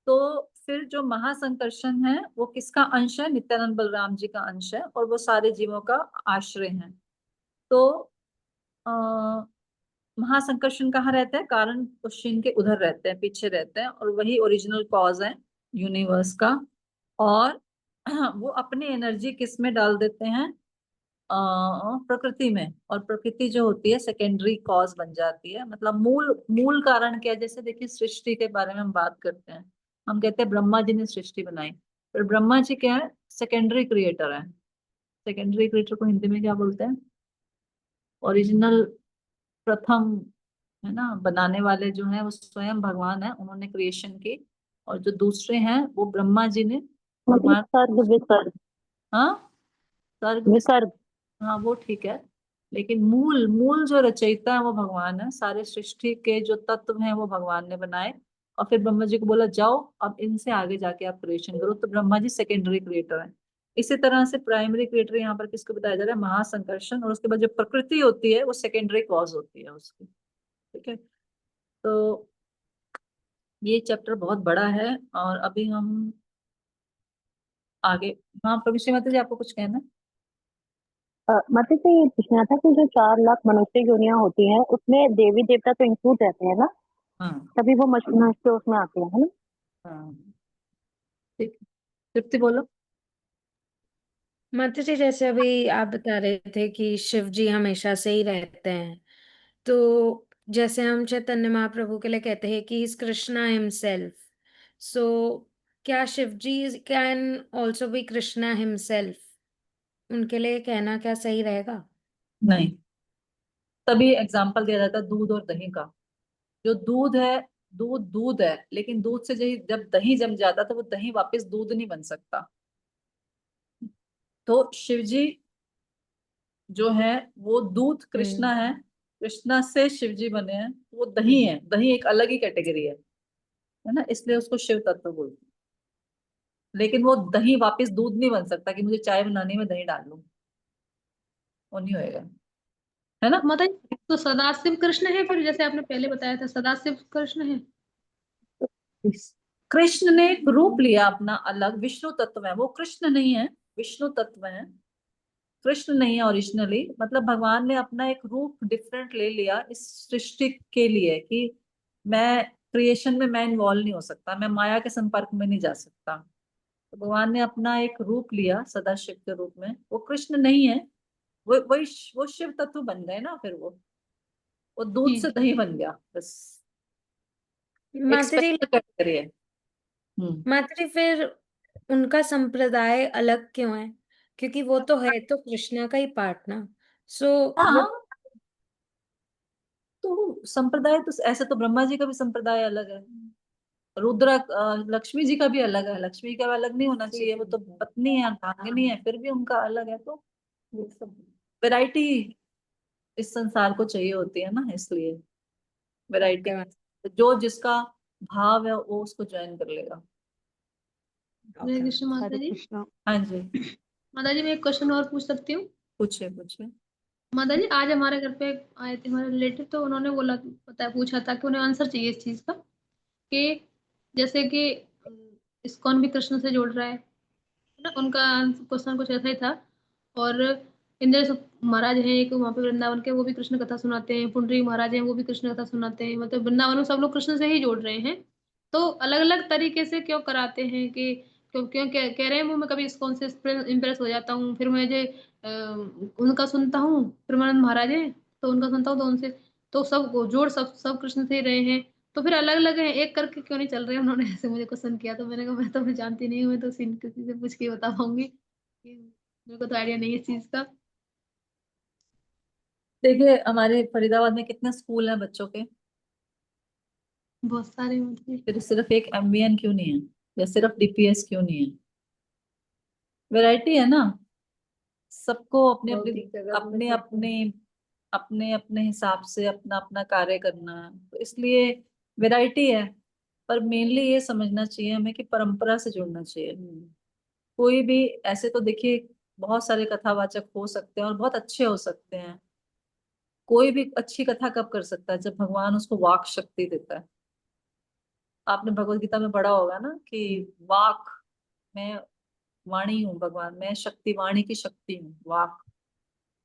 तो फिर जो महासंकर्षण है वो किसका अंश है? नित्यानंद बलराम जी का अंश है, और वो सारे जीवों का आश्रय है। तो आ, महासंकर्षण कहाँ रहते हैं? कारण क्वेश्चन के उधर रहते हैं, पीछे रहते हैं, और वही ओरिजिनल कॉज है यूनिवर्स का। और वो अपनी एनर्जी किस में डाल देते हैं, प्रकृति में, और प्रकृति जो होती है सेकेंडरी कॉज बन जाती है। मतलब मूल मूल कारण क्या है, जैसे देखिए सृष्टि के बारे में हम बात करते हैं, हम कहते हैं ब्रह्मा जी ने सृष्टि बनाई, पर ब्रह्मा जी क्या है, सेकेंडरी क्रिएटर है। सेकेंडरी क्रिएटर को हिंदी में क्या बोलते हैं, ओरिजिनल, प्रथम, है ना, बनाने वाले जो हैं वो स्वयं भगवान है, उन्होंने क्रिएशन की। और जो दूसरे हैं वो ब्रह्मा जी ने, भगवान, विसर्ग विसर्ग हाँ, सर्ग विसर्ग। हाँ वो ठीक है, लेकिन मूल मूल जो रचयिता है वो भगवान है। सारे सृष्टि के जो तत्व हैं वो भगवान ने बनाए, और फिर ब्रह्मा जी को बोला जाओ अब इनसे आगे जाके आप क्रिएशन करो, तो ब्रह्मा जी सेकेंडरी क्रिएटर है। इसी तरह से प्राइमरी क्रिएटर यहाँ पर किसको बताया जा रहा है, महासंकर्षण, और उसके बाद जो प्रकृति होती है वो सेकेंडरी कॉज होती है उसकी। ठीक है, तो ये चैप्टर बहुत बड़ा है, और अभी हम आगे, हाँ प्रविष्ट माता जी आपको कुछ कहना है? मतलब से ये पूछना था कि जो 4 लाख मनुष्य योनियां होती हैं उसमें देवी देवता तो इंक्लूड रहते हैं ना, हाँ तभी वो मनुष्य उसमें आते हैं, है ना? हाँ, ठीक है। तृप्ति बोलो। माता जी जैसे अभी आप बता रहे थे कि शिव जी हमेशा से ही रहते हैं, तो जैसे हम चैतन्य महाप्रभु के लिए कहते हैं कि इज कृष्णा हिमसेल्फ, सो क्या Shiv ji can also be Krishna himself? उनके लिए कहना क्या सही रहेगा? नहीं, तभी एग्जाम्पल दिया जाता है दूध और दही का। जो दूध है, दूध दूध है, लेकिन दूध से जब दही जम जाता है तो वो दही वापस दूध नहीं बन सकता। तो शिव जी जो है वो दूध कृष्णा है, कृष्णा से शिव जी बने हैं, वो दही है, दही एक अलग ही कैटेगरी है ना, इसलिए उसको शिव तत्व बोलते हैं। लेकिन वो दही वापस दूध नहीं बन सकता कि मुझे चाय बनाने में दही डाल लूं, वो नहीं होएगा, है ना। तो माता जी तो सदाशिव कृष्ण है, फिर जैसे आपने पहले बताया था सदाशिव कृष्ण है। कृष्ण ने एक रूप लिया अपना अलग, विष्णु तत्व है वो, कृष्ण नहीं है, विष्णु तत्व है, कृष्ण नहीं है ओरिजिनली। मतलब भगवान ने अपना एक रूप डिफरेंट ले लिया इस सृष्टि के लिए, कि मैं क्रिएशन में मैं इन्वॉल्व नहीं हो सकता, मैं माया के संपर्क में नहीं जा सकता। तो भगवान ने अपना एक रूप लिया सदाशिव के रूप में, वो कृष्ण नहीं है, वो शिव तत्व बन गए ना, फिर वो दूध से जी दही बन गया बस, एक माता जी, स्पेशल कैटेगरी है। माता जी फिर उनका संप्रदाय अलग क्यों है? क्योंकि वो तो है तो कृष्णा का ही पार्ट ना, सो वो हाँ, तो संप्रदाय तो ऐसे तो ब्रह्मा जी का भी संप्रदाय अलग है, रुद्र, लक्ष्मी जी का भी अलग है, लक्ष्मी का अलग नहीं होना चाहिए, वो तो पत्नी है, अर्धांगिनी है, फिर भी उनका अलग है। तो वैरायटी इस संसार को चाहिए होती है ना, इसलिए वैरायटी, ओके जो जिसका भाव है वो उसको ज्वाइन कर लेगा। हरे कृष्ण माता हरे जी। कृष्णा। हाँ जी, माता जी मैं एक क्वेश्चन और पूछ सकती हूँ? पूछे पूछे। माता जी आज हमारे घर पे आए थे हमारे रिलेटिव, तो उन्होंने बोला, पता पूछा था कि उन्हें आंसर चाहिए इस चीज का, कि जैसे कि इस्कॉन भी कृष्ण से जोड़ रहा है ना, उनका क्वेश्चन कुछ ऐसा ही था। और इंद्र महाराज हैं एक वहाँ पे वृंदावन के, वो भी कृष्ण कथा सुनाते हैं, पुंडरी महाराज हैं वो भी कृष्ण कथा सुनाते हैं, मतलब वृंदावन में सब लोग कृष्ण से ही जोड़ रहे हैं। तो अलग अलग तरीके से क्यों कराते हैं, कि क्यों क्यों कह रहे हैं वो, मैं कभी इस्कॉन से इम्प्रेस हो जाता हूँ, फिर मुझे उनका सुनता हूँ, प्रेमानंद महाराज है तो उनका सुनता हूँ, तो उनसे तो सब जोड़ सब सब कृष्ण से ही रहे हैं, तो फिर अलग अलग है, एक करके क्यों नहीं चल रहे हैं? उन्होंने ऐसे मुझे क्वेश्चन किया, तो मैंने कहा मैं जानती नहीं हूँ, मैं तो किसी से पूछ के ही बता पाऊंगी, कि मेरे को तो आइडिया नहीं है इस चीज का। देखिए हमारे फरीदाबाद में कितने स्कूल हैं बच्चों के, बहुत सारे मतलब। फिर सिर्फ एक एमवीएन क्यों नहीं है, या सिर्फ डीपीएस क्यों नहीं है? वैरायटी है ना, सबको अपने अपने अपने अपने अपने अपने हिसाब से अपना अपना कार्य करना है, तो इसलिए वैरायटी है। पर मेनली ये समझना चाहिए हमें कि परंपरा से जुड़ना चाहिए। कोई भी, ऐसे तो देखिए बहुत सारे कथावाचक हो सकते हैं और बहुत अच्छे हो सकते हैं, कोई भी अच्छी कथा कब कर सकता है, जब भगवान उसको वाक शक्ति देता है। आपने भगवत गीता में पढ़ा होगा ना कि वाक, मैं वाणी हूँ, भगवान मैं शक्ति, वाणी की शक्ति हूँ, वाक।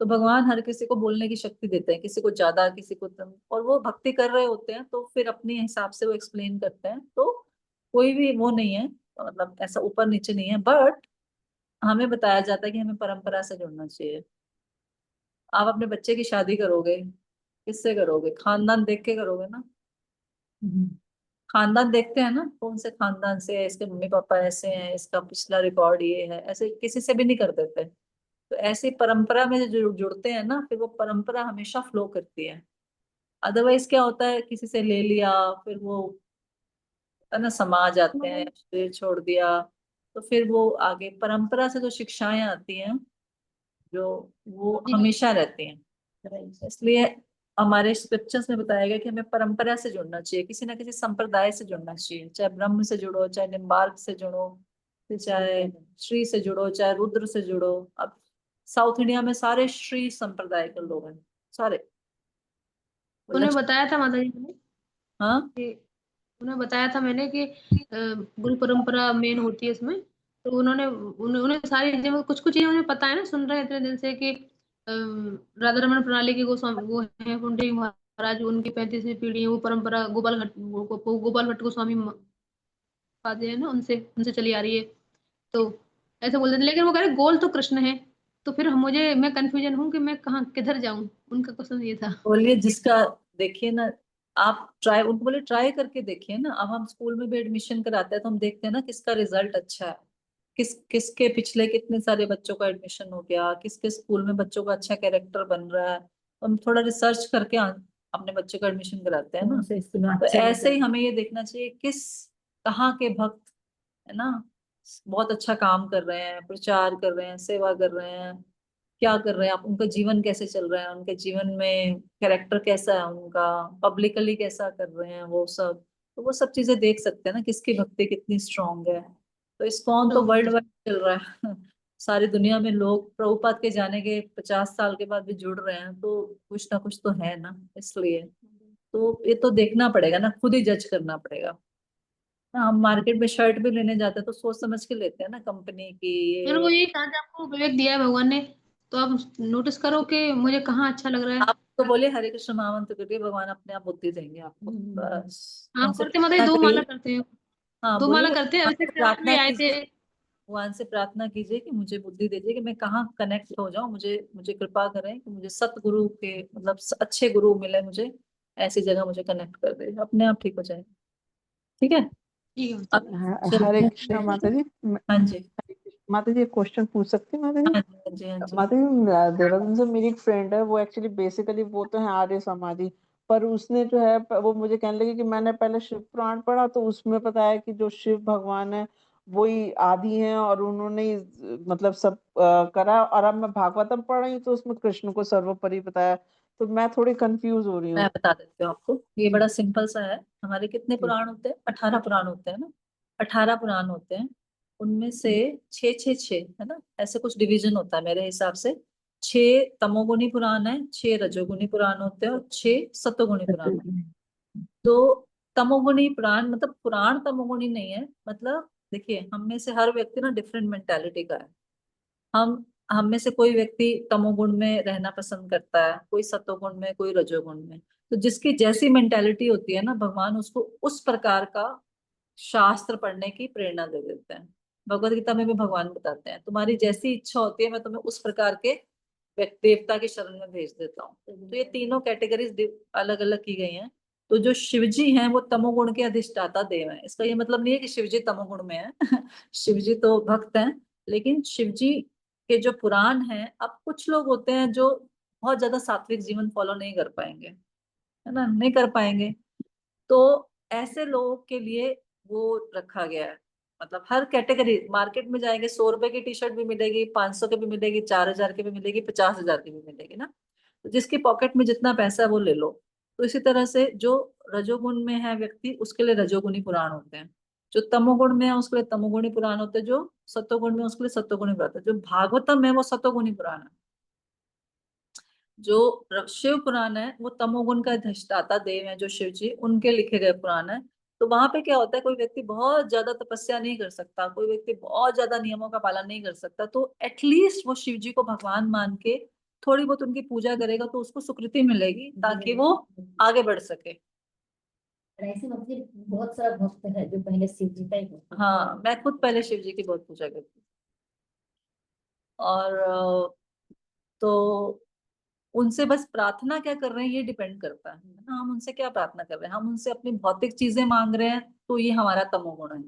तो भगवान हर किसी को बोलने की शक्ति देते हैं, किसी को ज्यादा किसी को कम, और वो भक्ति कर रहे होते हैं तो फिर अपने हिसाब से वो एक्सप्लेन करते हैं। तो कोई भी वो नहीं है, मतलब ऐसा ऊपर नीचे नहीं है, बट हमें बताया जाता है कि हमें परंपरा से जुड़ना चाहिए। आप अपने बच्चे की शादी करोगे, किससे करोगे? खानदान देख के करोगे ना। खानदान देखते हैं ना, कौन से खानदान से है, इसके मम्मी पापा ऐसे हैं, इसका पिछला रिकॉर्ड ये है, ऐसे किसी से भी नहीं कर देते। तो ऐसी परंपरा में जो जुड़ते हैं ना, फिर वो परंपरा हमेशा फ्लो करती है। अदरवाइज क्या होता है, किसी से ले लिया, फिर वो है ना समाज जाते हैं, शरीर छोड़ दिया, तो फिर वो आगे परंपरा से जो शिक्षाएं आती हैं, जो वो जी हमेशा रहती हैं। इसलिए हमारे स्क्रिप्चर्स में बताया गया कि हमें परंपरा से जुड़ना चाहिए, किसी ना किसी संप्रदाय से जुड़ना चाहिए, चाहे ब्रह्म से जुड़ो, चाहे निम्बार्क से जुड़ो, फिर चाहे श्री से जुड़ो, चाहे रुद्र से जुड़ो। अब साउथ इंडिया में सारे श्री संप्रदाय के लोग हैं, सारे। उन्हें बताया था माता जी ने हाँ कि उन्हें बताया था मैंने कि गुरु परंपरा मेन होती है इसमें। तो उन्हें सारी चीजें, कुछ कुछ चीजें उन्हें पता है ना, सुन रहे हैं इतने दिन से कि राधा रमन प्रणाली के गोस्वामी वो है पुंडरीक महाराज, उनकी 35वीं पीढ़ी है, वो परंपरा गोपाल भट्ट गोस्वामी पादे है ना, उनसे उनसे चली आ रही है। तो ऐसे बोल देते, लेकिन वो कह रहे गोल तो कृष्ण है। तो फिर मैं कंफ्यूजन हूँ कि मैं कहाँ किधर जाऊं। उनका क्वेश्चन ये था। बोलिए, जिसका देखिए ना, आप ट्राई, उनको बोले ट्राई करके देखिए ना। अब हम स्कूल में भी एडमिशन कराते हैं तो हम देखते हैं ना किसका रिजल्ट अच्छा है, किसके पिछले कितने सारे बच्चों का एडमिशन हो गया, किसके स्कूल में बच्चों का अच्छा कैरेक्टर बन रहा है। तो हम थोड़ा रिसर्च करके अपने बच्चे का एडमिशन कराते हैं ना। तो ऐसे ही हमें ये देखना चाहिए किस कहाँ के भक्त है ना बहुत अच्छा काम कर रहे हैं, प्रचार कर रहे हैं, सेवा कर रहे हैं, क्या कर रहे हैं, आप उनका जीवन कैसे चल रहा है, उनके जीवन में कैरेक्टर कैसा है उनका, पब्लिकली कैसा कर रहे हैं वो सब। तो वो सब चीजें देख सकते हैं ना, किसकी भक्ति कितनी स्ट्रांग है। तो इस्कॉन तो तो वर्ल्ड वाइड चल रहा है सारी दुनिया में लोग प्रभुपाद के जाने के 50 साल के बाद भी जुड़ रहे हैं, तो कुछ ना कुछ तो है ना। इसलिए तो ये तो देखना पड़ेगा ना, खुद ही जज करना पड़ेगा। हाँ, हम मार्केट में शर्ट भी लेने जाते हैं तो सोच समझ के लेते हैं ना, कंपनी की मैंने ये। वो यही कहा कि आपको विवेक दिया है भगवान ने, तो आप नोटिस करो कि मुझे कहाँ अच्छा लग रहा है। आप तो बोले हरे कृष्ण महामंत्र करिए, भगवान अपने आप बुद्धि देंगे आपको, बस हाँ उनसे करते, मतलब प्रार्थना दो माला करिए। करते हैं। हाँ दो माला बोलिए, करते हैं, भगवान अभी से तक आज भी प्रार्थना आए थे। कीजिए, भगवान से प्रार्थना कीजिए कि मुझे बुद्धि दीजिए, कि मैं कहाँ कनेक्ट हो जाऊं, मुझे मुझे कृपा करें कि मुझे सतगुरु के मतलब अच्छे गुरु मिले मुझे, ऐसी जगह मुझे कनेक्ट कर दे, अपने आप ठीक हो जाए। ठीक है। ठीक है। अब हरे चलते कृष्णा हैं। माता जी। हाँ जी, माता जी एक क्वेश्चन पूछ सकती हूँ माता जी? हाँ जी, हाँ जी, हाँ जी। माता जी देहरादून से मेरी एक फ्रेंड है, वो एक्चुअली बेसिकली वो तो है आर्य समाजी, पर उसने जो है वो मुझे कहने लगी कि मैंने पहले शिव पुराण पढ़ा तो उसमें पता है कि जो शिव भगवान है वही आदि हैं और उन्होंने ही मतलब सब करा, और अब मैं भागवतम पढ़ रही हूँ तो उसमें कृष्ण को सर्वोपरि बताया। तो मैं थोड़ी कंफ्यूज हो रही मैं हूँ। बता देती हूँ आपको, ये बड़ा सिंपल सा है। हमारे कितने जी पुराण होते हैं? 18 पुराण होते हैं ना। 18 पुराण होते हैं, उनमें से 6 6 6 है ना, ऐसे कुछ डिवीजन होता है मेरे हिसाब से। 6 तमोगुणी पुराण है, 6 रजोगुणी पुराण होते हैं और 6 सतोगुणी पुराण होते हैं। तो तमोगुणी पुराण मतलब पुराण तमोगुणी नहीं है, मतलब देखिए हम में से हर व्यक्ति ना डिफरेंट मेंटालिटी का है। हम में से कोई व्यक्ति तमोगुण में रहना पसंद करता है, कोई सतोगुण में, कोई रजोगुण में। तो जिसकी जैसी मेंटालिटी होती है ना, भगवान उसको उस प्रकार का शास्त्र पढ़ने की प्रेरणा दे देते हैं। भगवत गीता में भी भगवान बताते हैं, तुम्हारी जैसी इच्छा होती है मैं तुम्हें उस प्रकार के व्यक्ति देवता की शरण में भेज देता हूँ। तो ये तीनों कैटेगरीज अलग अलग की गई हैं। तो जो शिवजी हैं वो तमोगुण के अधिष्ठाता देव हैं। इसका ये मतलब नहीं है कि शिवजी तमोगुण में है शिवजी तो भक्त हैं। लेकिन शिवजी के जो पुराण हैं, अब कुछ लोग होते हैं जो बहुत ज्यादा सात्विक जीवन फॉलो नहीं कर पाएंगे, है ना, नहीं कर पाएंगे। तो ऐसे लोगों के लिए वो रखा गया है। मतलब हर कैटेगरी, मार्केट में जाएंगे 100 रुपए की टी शर्ट भी मिलेगी, 500 की भी मिलेगी, 4000 की भी मिलेगी, 50,000 की भी मिलेगी ना। तो जिसकी पॉकेट में जितना पैसा है वो ले लो। तो इसी तरह से जो रजोगुण में है व्यक्ति, उसके लिए रजोगुणी पुराण होते हैं। जो तमोगुण में है उसके लिए तमोगुणी पुराण होते हैं, जो सत्वगुण में है उसके लिए सत्वगुणी पुराण होते हैं। जो भागवतम है वो सत्वगुणी पुराण है। जो शिव पुराण है वो तमोगुण का अधिष्ठाता देव है, जो शिव जी उनके लिखे गए पुराण है। तो वहां पे क्या होता है, कोई व्यक्ति बहुत ज्यादा तपस्या नहीं कर सकता, कोई व्यक्ति बहुत ज्यादा नियमों का पालन नहीं कर सकता, तो एटलीस्ट वो शिव जी को भगवान मान के थोड़ी बहुत उनकी पूजा करेगा तो उसको सुकृति मिलेगी, ताकि वो आगे बढ़ सके। ऐसे मतलब बहुत सारा भक्त है जो पहले शिव जी का ही भक्त है। हाँ, मैं खुद पहले शिव जी की बहुत पूजा करती और तो उनसे बस प्रार्थना क्या कर रहे हैं ये डिपेंड करता है ना, हम उनसे क्या प्रार्थना कर रहे हैं। हम उनसे अपनी भौतिक चीजें मांग रहे हैं तो ये हमारा तमोगुण है।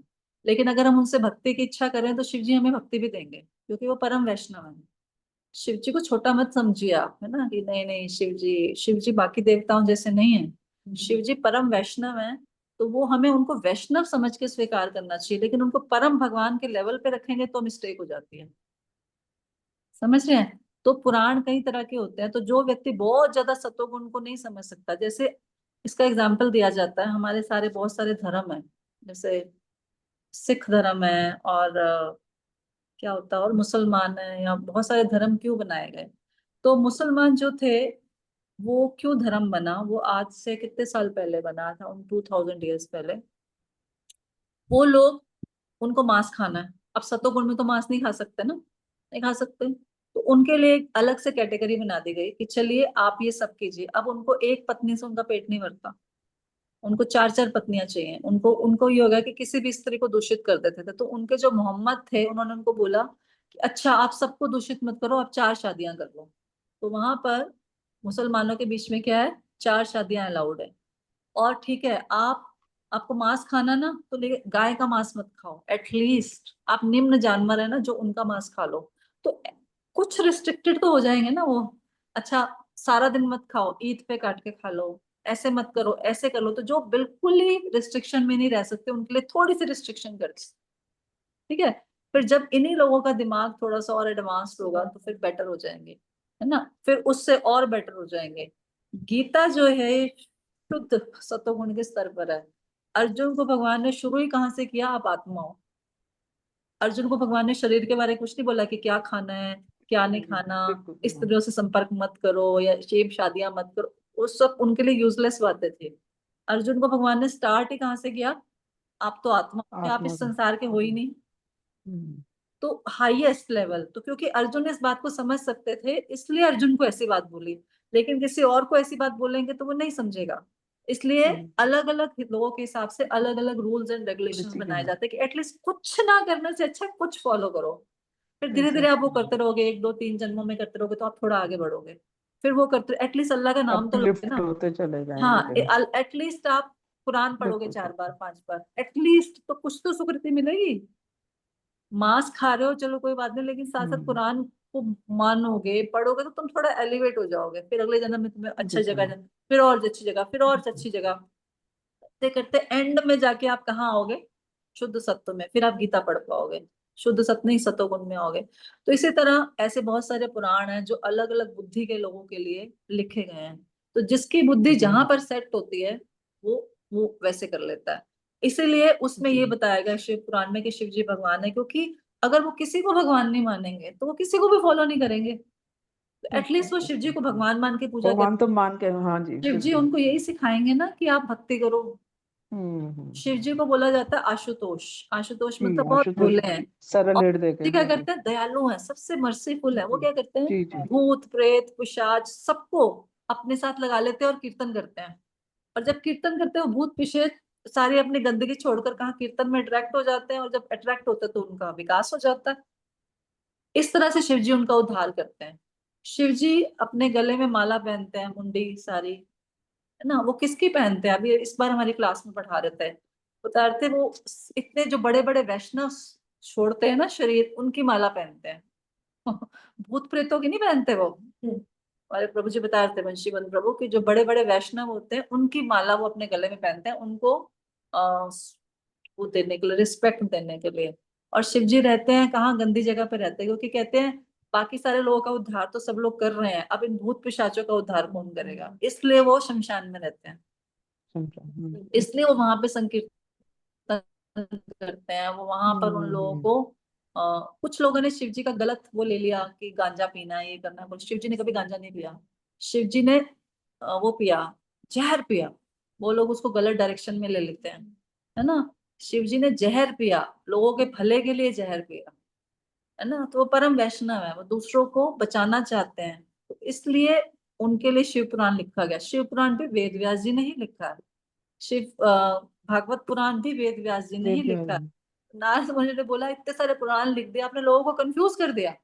लेकिन अगर हम उनसे भक्ति की इच्छा करें तो शिव जी हमें भक्ति भी देंगे, क्योंकि वो परम वैष्णव है। शिव जी को छोटा मत समझिए आप, है ना, कि नहीं नहीं शिव जी बाकी देवताओं जैसे नहीं है। शिव जी परम वैष्णव है, तो वो हमें उनको वैष्णव समझ के स्वीकार करना चाहिए। लेकिन उनको परम भगवान के लेवल पे रखेंगे तो मिस्टेक हो जाती है। समझ रहे हैं? तो पुराण कई तरह के होते हैं, तो जो व्यक्ति बहुत ज्यादा सतोगुण को नहीं समझ सकता, जैसे इसका एग्जाम्पल दिया जाता है, हमारे सारे बहुत सारे धर्म है, जैसे सिख धर्म है और क्या होता है, और मुसलमान है, या बहुत सारे धर्म क्यों बनाए गए। तो मुसलमान जो थे वो क्यों धर्म बना, वो आज से कितने साल पहले बना था, उन 2000 ईयर्स पहले। वो लोग, उनको मांस खाना है। अब सतोगुण में तो मांस नहीं खा सकते ना, नहीं खा सकते, तो उनके लिए एक अलग से कैटेगरी बना दी गई कि चलिए आप ये सब कीजिए। अब उनको एक पत्नी से उनका पेट नहीं भरता, उनको चार चार पत्नियां चाहिए। उनको उनको ये होगा कि किसी भी स्त्री को दूषित कर देते थे, तो उनके जो मोहम्मद थे उन्होंने उनको बोला कि अच्छा आप सबको दूषित मत करो, आप चार शादियां कर लो। तो वहां पर मुसलमानों के बीच में क्या है, चार शादियां अलाउड है। और ठीक है, आपको मांस खाना ना, तो लेकिन गाय का मांस मत खाओ, एटलीस्ट आप निम्न जानवर है ना जो उनका मांस खा लो। तो कुछ रिस्ट्रिक्टेड तो हो जाएंगे ना वो। अच्छा, सारा दिन मत खाओ, ईद पे काट के खा लो, ऐसे मत करो, ऐसे कर लो। तो जो बिल्कुल ही रिस्ट्रिक्शन में नहीं रह सकते उनके लिए थोड़ी सी रिस्ट्रिक्शन कर दी। ठीक है, फिर जब इन्हीं लोगों का दिमाग थोड़ा सा और एडवांस्ड होगा तो फिर बेटर हो जाएंगे, है ना, फिर उससे और बेटर हो जाएंगे। गीता जो है शुद्ध सतोगुण के स्तर पर है। अर्जुन को भगवान ने शुरू ही कहाँ से किया, आप आत्मा हो। अर्जुन को भगवान ने शरीर के बारे में कुछ नहीं बोला कि क्या खाना है क्या नहीं खाना, बिल्कुल स्त्रियों से संपर्क मत करो या शेम शादियां मत करो। वो सब उनके लिए यूजलेस बातें थी। अर्जुन को भगवान ने स्टार्ट ही कहाँ से किया, आप तो आत्मा हो, कि आप आत्मा इस को। संसार के हो ही नहीं। हम्म, तो हाईएस्ट लेवल, तो क्योंकि अर्जुन इस बात को समझ सकते थे इसलिए अर्जुन को ऐसी बात बोली। लेकिन किसी और को ऐसी बात बोलेंगे तो वो नहीं समझेगा। इसलिए अलग अलग लोगों के हिसाब से अलग अलग रूल्स एंड रेगुलेशंस ऋषि के बनाए नाम। जाते हैं कि एटलीस्ट कुछ ना करने से अच्छा कुछ फॉलो करो। फिर धीरे धीरे आप वो एग्जैक्टली। करते रहोगे, एक दो तीन जन्मों में करते रहोगे तो आप थोड़ा आगे बढ़ोगे। फिर वो करते एटलीस्ट अल्लाह का नाम तो लोगे अपलिफ्ट ना। होते चले जाएंगे हाँ, फिर। एटलीस्ट आप कुरान पढ़ोगे बिल्कुल 4 बार बिल्कुल। 5 बार एटलीस्ट, तो कुछ तो सुकृति मिलेगी। मांस खा रहे हो चलो कोई बात नहीं, लेकिन साथ साथ हम्म, कुरान को मानोगे पढ़ोगे तो तुम थोड़ा एलिवेट हो जाओगे। फिर अगले जन्म में तुम्हें अच्छा जगह बिल्कुल फिर और अच्छी जगह, फिर और बिल्कुल। अच्छी जगह, करते करते एंड में जाके आप कहाँ आओगे, शुद्ध सत्व में। फिर आप गीता पढ़ पाओगे, शुद्ध सत्व नहीं सतोगुण में आओगे। तो इसी तरह ऐसे बहुत सारे पुराण हैं जो अलग अलग बुद्धि के लोगों के लिए लिखे गए हैं। तो जिसकी बुद्धि जहां पर सेट होती है वो वैसे कर लेता है। इसीलिए उसमें ये जी बताया गया शिव पुराण में कि शिव जी भगवान है, क्योंकि अगर वो किसी को भगवान नहीं मानेंगे तो वो किसी को भी फॉलो नहीं करेंगे। तो एटलीस्ट वो शिव जी को भगवान मान के पूजा भगवान करें। तो मान के, हाँ जी शिव जी बिल्कुल। उनको यही सिखाएंगे ना कि आप भक्ति करो। शिव हम्म। जी को बोला जाता है आशुतोष। आशुतोष जी मतलब बहुत आशुतोष, भोले हैं। सरल और हृदय के, जी क्या हाँ जी। करते हैं, दयालु हैं, सबसे मर्सीफुल है। वो जी क्या करते हैं, जी जी। भूत प्रेत पिशाच सबको अपने साथ लगा लेते हैं और कीर्तन करते हैं। और जब कीर्तन करते हैं वो भूत पिशाच सारी अपनी गंदगी छोड़कर कहाँ कीर्तन में अट्रैक्ट हो जाते हैं, और जब अट्रैक्ट होते हैं तो उनका विकास हो जाता है। इस तरह से शिव जी उनका उद्धार करते हैं। शिव जी अपने गले में माला पहनते हैं, मुंडी सारी, है ना। वो किसकी पहनते हैं, अभी इस बार हमारी क्लास में पढ़ा रहे थे, बता रहे थे वो इतने जो बड़े बड़े वैष्णव छोड़ते हैं ना शरीर, उनकी माला पहनते हैं। भूत प्रेतों की नहीं पहनते वो। हमारे प्रभु जी बता रहे थे, वंशीवन प्रभु, कि जो बड़े बड़े वैष्णव होते हैं उनकी माला वो अपने गले में पहनते हैं, उनको आ, वो देने के लिए, रिस्पेक्ट देने के लिए। और शिव जी रहते हैं कहाँ, गंदी जगह पे रहते हैं, क्योंकि कहते हैं बाकी सारे लोगों का उद्धार तो सब लोग कर रहे हैं, अब इन भूत पिशाचों का उद्धार कौन करेगा, इसलिए वो शमशान में रहते हैं। समझा। इसलिए वो वहां पे संकीर्तन करते हैं। वो वहां पर उन लोगों हम्म। को कुछ लोगों ने शिव जी का गलत वो ले लिया कि गांजा पीना है, ये करना है, बोल शिव जी ने कभी गांजा नहीं पिया। शिव जी ने वो पिया, जहर पिया। वो लोग उसको गलत डायरेक्शन में ले लेते हैं, है ना। शिव जी ने जहर पिया, लोगों के भले के लिए जहर पिया, है ना। तो वो परम वैष्णव है, वो दूसरों को बचाना चाहते हैं। तो इसलिए उनके लिए शिव पुराण लिखा गया। शिव पुराण भी वेद व्यास जी ने ही लिखा है। भागवत पुराण भी वेद व्यास जी ने ही वेद लिखा है। व्यास। नारद मुनि ने बोला इतने सारे पुराण लिख दिए, आपने लोगों को कंफ्यूज कर दिया।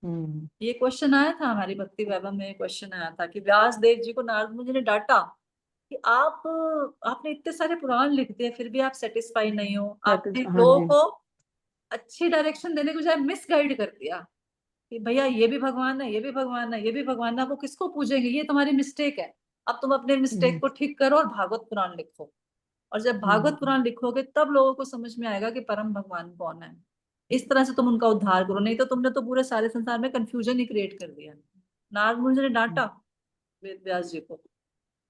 ये क्वेश्चन आया था हमारी भक्ति वैभव में, क्वेश्चन आया था कि व्यास देव जी को नारद मुनि ने डांटा कि आपने इतने सारे पुराण लिख दिए फिर भी आप सेटिस्फाई नहीं हो, आपने हाँ लोगों जी। को अच्छी डायरेक्शन देने के बजाय मिसगाइड कर दिया कि भैया ये भी भगवान है, ये भी भगवान है, ये भी भगवान है, वो किसको पूजेंगे, ये तुम्हारी मिस्टेक है, अब तुम अपने मिस्टेक को ठीक करो और भागवत पुराण लिखो। और जब भागवत पुराण लिखोगे तब लोगों को समझ में आएगा कि परम भगवान कौन है। इस तरह से तुम उनका उद्धार करो, नहीं तो तुमने तो पूरे सारे संसार में कंफ्यूजन ही क्रिएट कर दिया। नारद मुनि ने डांटा वेद व्यास जी को,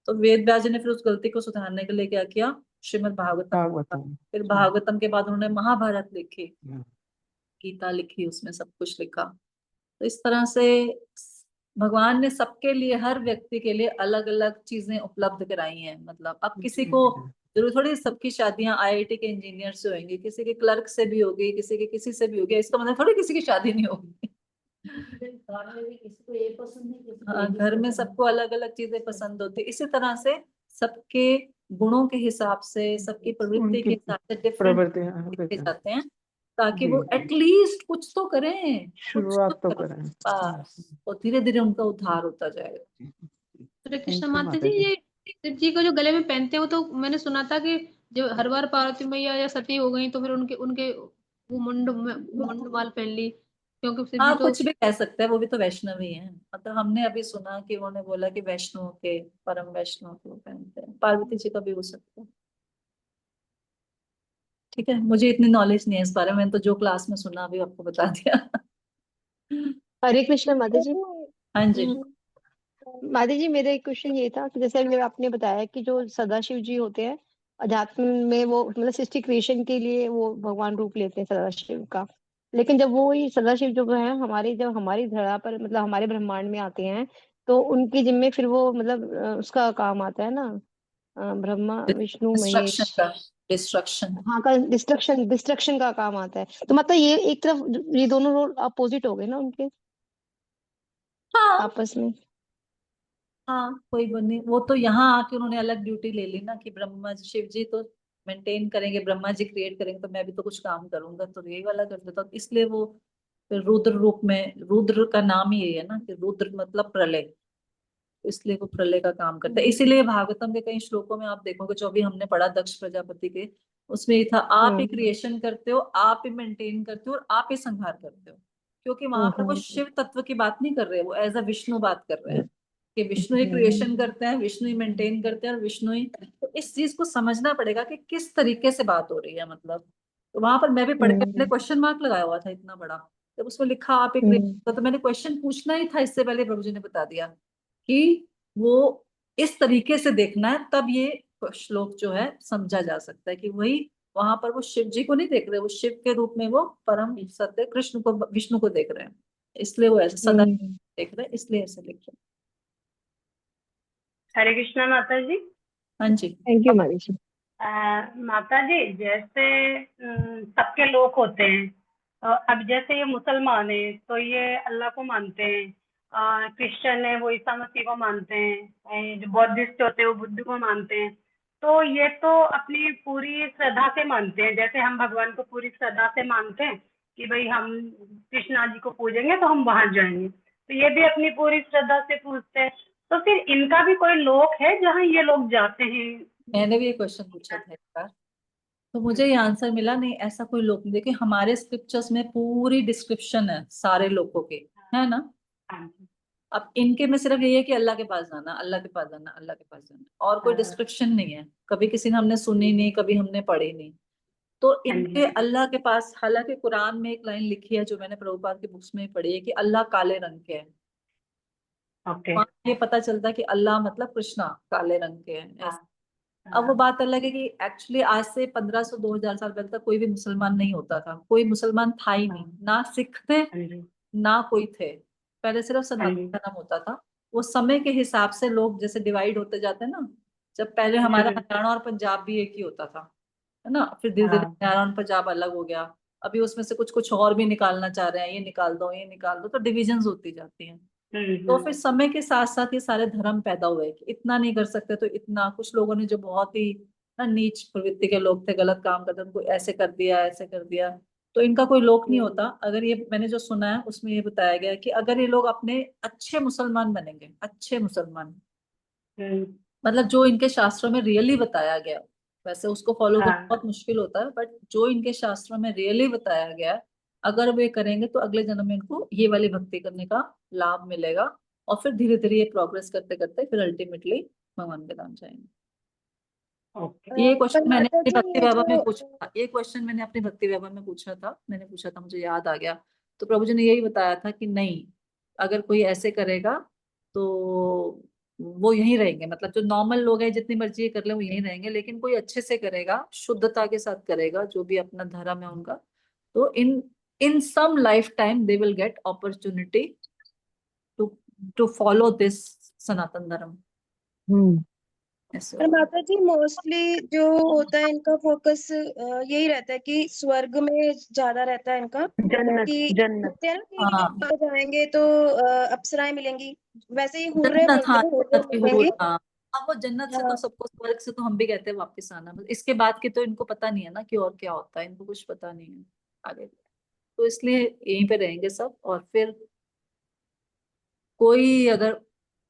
तो वेद व्यास जी ने फिर उस गलती को सुधारने के लिए क्या किया, श्रीमद् भागवतम लिखा। भागवतम। फिर भागवतम के बाद उन्होंने महाभारत लिखी, गीता लिखी, उसमें सब कुछ लिखा। तो इस तरह से भगवान ने सबके लिए, हर व्यक्ति के लिए अलग अलग चीजें उपलब्ध कराई हैं। मतलब अब किसी को जरूर थोड़ी सबकी शादियां आईआईटी के इंजीनियर से होंगी, किसी के क्लर्क से भी होगी, किसी के किसी से भी होगी, इसका मतलब थोड़ी किसी की शादी नहीं होगी। घर में भी किसी को ये पसंद है, किसी को हाँ, ये घर में पसंद है। सबको अलग अलग चीजें पसंद होती है। इसी तरह से सबके गुणों के हिसाब से, सबकी प्रवृत्ति के उनकी हिसाब से डिफरेंट प्रवृत्ति लिखे जाते हैं, ताकि जी वो जी, एटलीस्ट कुछ तो करें, कुछ तो शुरुआत तो करें। करें। बस, और धीरे धीरे उनका उद्धार होता जाएगा। हरे कृष्ण थैंक यू माता जी, ये शिव जी को जो गले में पहनते हैं वो तो मैंने सुना था कि जब हर बार पार्वती मैया या सती हो गई तो फिर उनके उनके वो मुंड माल पहन ली, क्योंकि शिव जी हाँ, तो कुछ भी कह सकते हैं, वो भी तो वैष्णव ही है। मतलब हमने अभी सुना कि उन्होंने बोला कि वैष्णव के, परम वैष्णव के वो पहनते हैं, पार्वती जी का भी हो सकता है। ठीक है, मुझे इतनी नॉलेज नहीं है इस बारे में, मैंने तो जो क्लास में सुना अभी आपको बता दिया। हरे कृष्ण माता जी। हाँ जी। माता जी, मेरा एक क्वेश्चन ये था कि जैसे अभी आपने बताया कि जो सदाशिव जी होते हैं अध्यात्म में, वो मतलब सृष्टि क्रिएशन के लिए वो भगवान रूप लेते हैं सदाशिव का। लेकिन जब वो ही सदाशिव जो है हमारी, जब हमारी धरा पर मतलब हमारे ब्रह्मांड में आते हैं तो उनके जिम्मे फिर वो मतलब उसका काम आता है ना, ब्रह्मा विष्णु डिस्ट्रक्शन महेश। का, डिस्ट्रक्शन। हाँ, का डिस्ट्रक्शन डिस्ट्रक्शन का काम आता है। तो मतलब ये एक तरफ ये दोनों रोल अपोजिट हो गए ना उनके हाँ आपस में। हाँ, कोई बनी, वो तो यहाँ आके उन्होंने अलग ड्यूटी ले ली ना कि ब्रह्मा जी, शिव जी तो मेंटेन करेंगे, ब्रह्मा जी क्रिएट करेंगे, तो मैं भी तो कुछ काम करूंगा, तो यही वाला कर देता हूँ। इसलिए वो फिर रुद्र रूप में, रुद्र का नाम ही यही है ना कि रुद्र मतलब प्रलय, इसलिए वो प्रलय का काम करता है। इसीलिए भागवतम के कई श्लोकों में आप देखोगे, जो भी हमने पढ़ा दक्ष प्रजापति के, उसमें ये था, आप ही क्रिएशन करते हो, आप ही मेंटेन करते हो और आप ही संहार करते हो। क्योंकि वहां पर वो शिव तत्व की बात नहीं कर रहे, वो एज अ विष्णु बात कर रहे हैं कि विष्णु ही क्रिएशन करते हैं, विष्णु ही मेंटेन करते हैं और विष्णु ही। तो इस चीज को समझना पड़ेगा कि किस तरीके से बात हो रही है। मतलब तो वहां पर मैं भी पढ़ के अपने क्वेश्चन मार्क लगाया हुआ था इतना बड़ा, जब उसमें लिखा आप एक, तो मैंने क्वेश्चन पूछना ही था, इससे पहले प्रभु जी ने बता दिया कि वो इस तरीके से देखना है, तब ये श्लोक जो है समझा जा सकता है कि वही, वहां पर वो शिव जी को नहीं देख रहे, वो शिव के रूप में वो परम सत्य कृष्ण को, विष्णु को देख रहे हैं, इसलिए वो ऐसे सदा देख रहे हैं, इसलिए ऐसे लिख रहे हरे कृष्णा माता जी। हैं। हाँ जी। थैंक यू माता जी। माता जी, जैसे सबके लोग होते हैं, अब जैसे ये मुसलमान है तो ये अल्लाह को मानते हैं, क्रिश्चियन है वो ईसा मसीह को मानते हैं, जो बौद्धिस्ट होते हैं वो बुद्ध को मानते हैं। तो ये तो अपनी पूरी श्रद्धा से मानते हैं, जैसे हम भगवान को पूरी श्रद्धा से मानते हैं कि भाई हम कृष्णा जी को पूजेंगे तो हम वहां जाएंगे, तो ये भी अपनी पूरी श्रद्धा से पूजते हैं। तो फिर इनका भी कोई लोक है जहाँ ये लोग जाते हैं? मैंने भी ये क्वेश्चन पूछा था एक बार, तो मुझे ये आंसर मिला, नहीं ऐसा कोई लोक नहीं। देखिए हमारे स्क्रिप्चर्स में पूरी डिस्क्रिप्शन है सारे लोगों के, है ना। अब इनके में सिर्फ यही है कि अल्लाह के पास जाना, अल्लाह के पास जाना, अल्लाह के पास जाना, और कोई डिस्क्रिप्शन नहीं है। कभी किसी ने हमने सुनी नहीं, कभी हमने पढ़ी नहीं। तो इनके अल्लाह के पास, हालांकि कुरान में एक लाइन लिखी है जो मैंने प्रभुपाद की बुक्स में पढ़ी है कि अल्लाह काले रंग के हैं। वहाँ ये पता चलता है कि अल्लाह मतलब कृष्णा काले रंग के हैं ऐसा। अब वो बात अलग है कि एक्चुअली आज से 1500-2000 साल पहले तक कोई भी मुसलमान नहीं होता था, कोई मुसलमान था ही नहीं, ना सिख थे ना कोई थे, पहले सिर्फ सनातन धर्म होता था। वो समय के हिसाब से लोग जैसे डिवाइड होते जाते हैं ना, जब पहले हमारा हरियाणा और पंजाब भी एक ही होता था, है ना, फिर धीरे धीरे हरियाणा और पंजाब अलग हो गया, अभी उसमें से कुछ कुछ और भी निकालना चाह रहे हैं, ये निकाल दो ये निकाल दो, तो डिविजन्स होती जाती हैं। तो फिर समय के साथ साथ ये सारे धर्म पैदा हुए कि इतना नहीं कर सकते तो इतना, कुछ लोगों ने जो बहुत ही ना नीच प्रवृत्ति के लोग थे, गलत काम करते, उनको ऐसे कर दिया ऐसे कर दिया। तो इनका कोई लोक नहीं होता। अगर ये मैंने जो सुना है उसमें ये बताया गया है कि अगर ये लोग अपने अच्छे मुसलमान बनेंगे, अच्छे मुसलमान, मतलब जो इनके शास्त्रों में रियली बताया गया, वैसे उसको फॉलो करना हाँ बहुत मुश्किल होता है, बट जो इनके शास्त्रों में रियली बताया गया है, अगर वे करेंगे तो अगले जन्म में इनको ये वाली भक्ति करने का लाभ मिलेगा, और फिर धीरे धीरे ये प्रोग्रेस करते करते फिर अल्टीमेटली भगवान के धाम जाएंगे। ओके ये पर क्वेश्चन मैंने माता अपनी जी भक्ति ये वैभव में जो पूछा था, ये क्वेश्चन मैंने अपनी भक्ति वैभव में पूछा था, मैंने पूछा था, मुझे याद आ गया। तो प्रभु जी ने यही बताया था कि नहीं, अगर कोई ऐसे करेगा तो वो यहीं रहेंगे, मतलब जो नॉर्मल लोग हैं जितनी मर्जी ये कर ले वो यहीं रहेंगे, लेकिन कोई अच्छे से करेगा, शुद्धता के साथ करेगा, जो भी अपना धर्म है उनका, तो in in some life time they will get opportunity to to follow this Sanatan Dharma. ऐसे पर होगा। माता जी मोस्टली जो होता है इनका फोकस यही रहता है कि स्वर्ग में ज्यादा रहता है इनका, कि बोलते हैं ना कि हाँ, स्वर्ग जाएंगे तो अप्सराएं मिलेंगी, वैसे ही हुर्रे जन्नत, बोलते हाँ हैं, हुर्रे जन्नत की हूर, मिलेंगे। हाँ। अब वो जन्नत से तो हाँ सबको, स्वर्ग से तो हम भी कहते हैं वापस आना, बस इसके बाद की तो इनको पता नहीं है ना कि और क्या होता है, इनको कुछ पता नहीं है आगे, तो इसलिए यहीं पे रहेंगे सब। और फिर कोई अगर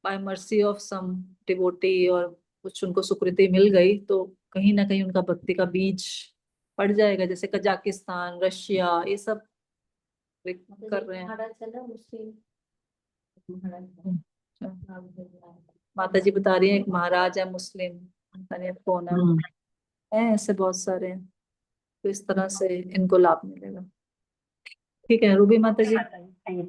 by mercy of some devotee और कुछ उनको सुकृति मिल गई तो कहीं ना कहीं उनका भक्ति का बीज पड़ जाएगा, जैसे कजाकिस्तान, रशिया, ये सब कर रहे हैं। भाड़ा चला मुस्लिम माता जी बता रही है एक महाराज है मुस्लिम, पता नहीं कौन है, ऐसे बहुत सारे हैं, तो इस तरह से इनको लाभ मिलेगा। ठीक है रूबी माता जी। माता जी थैंक यू।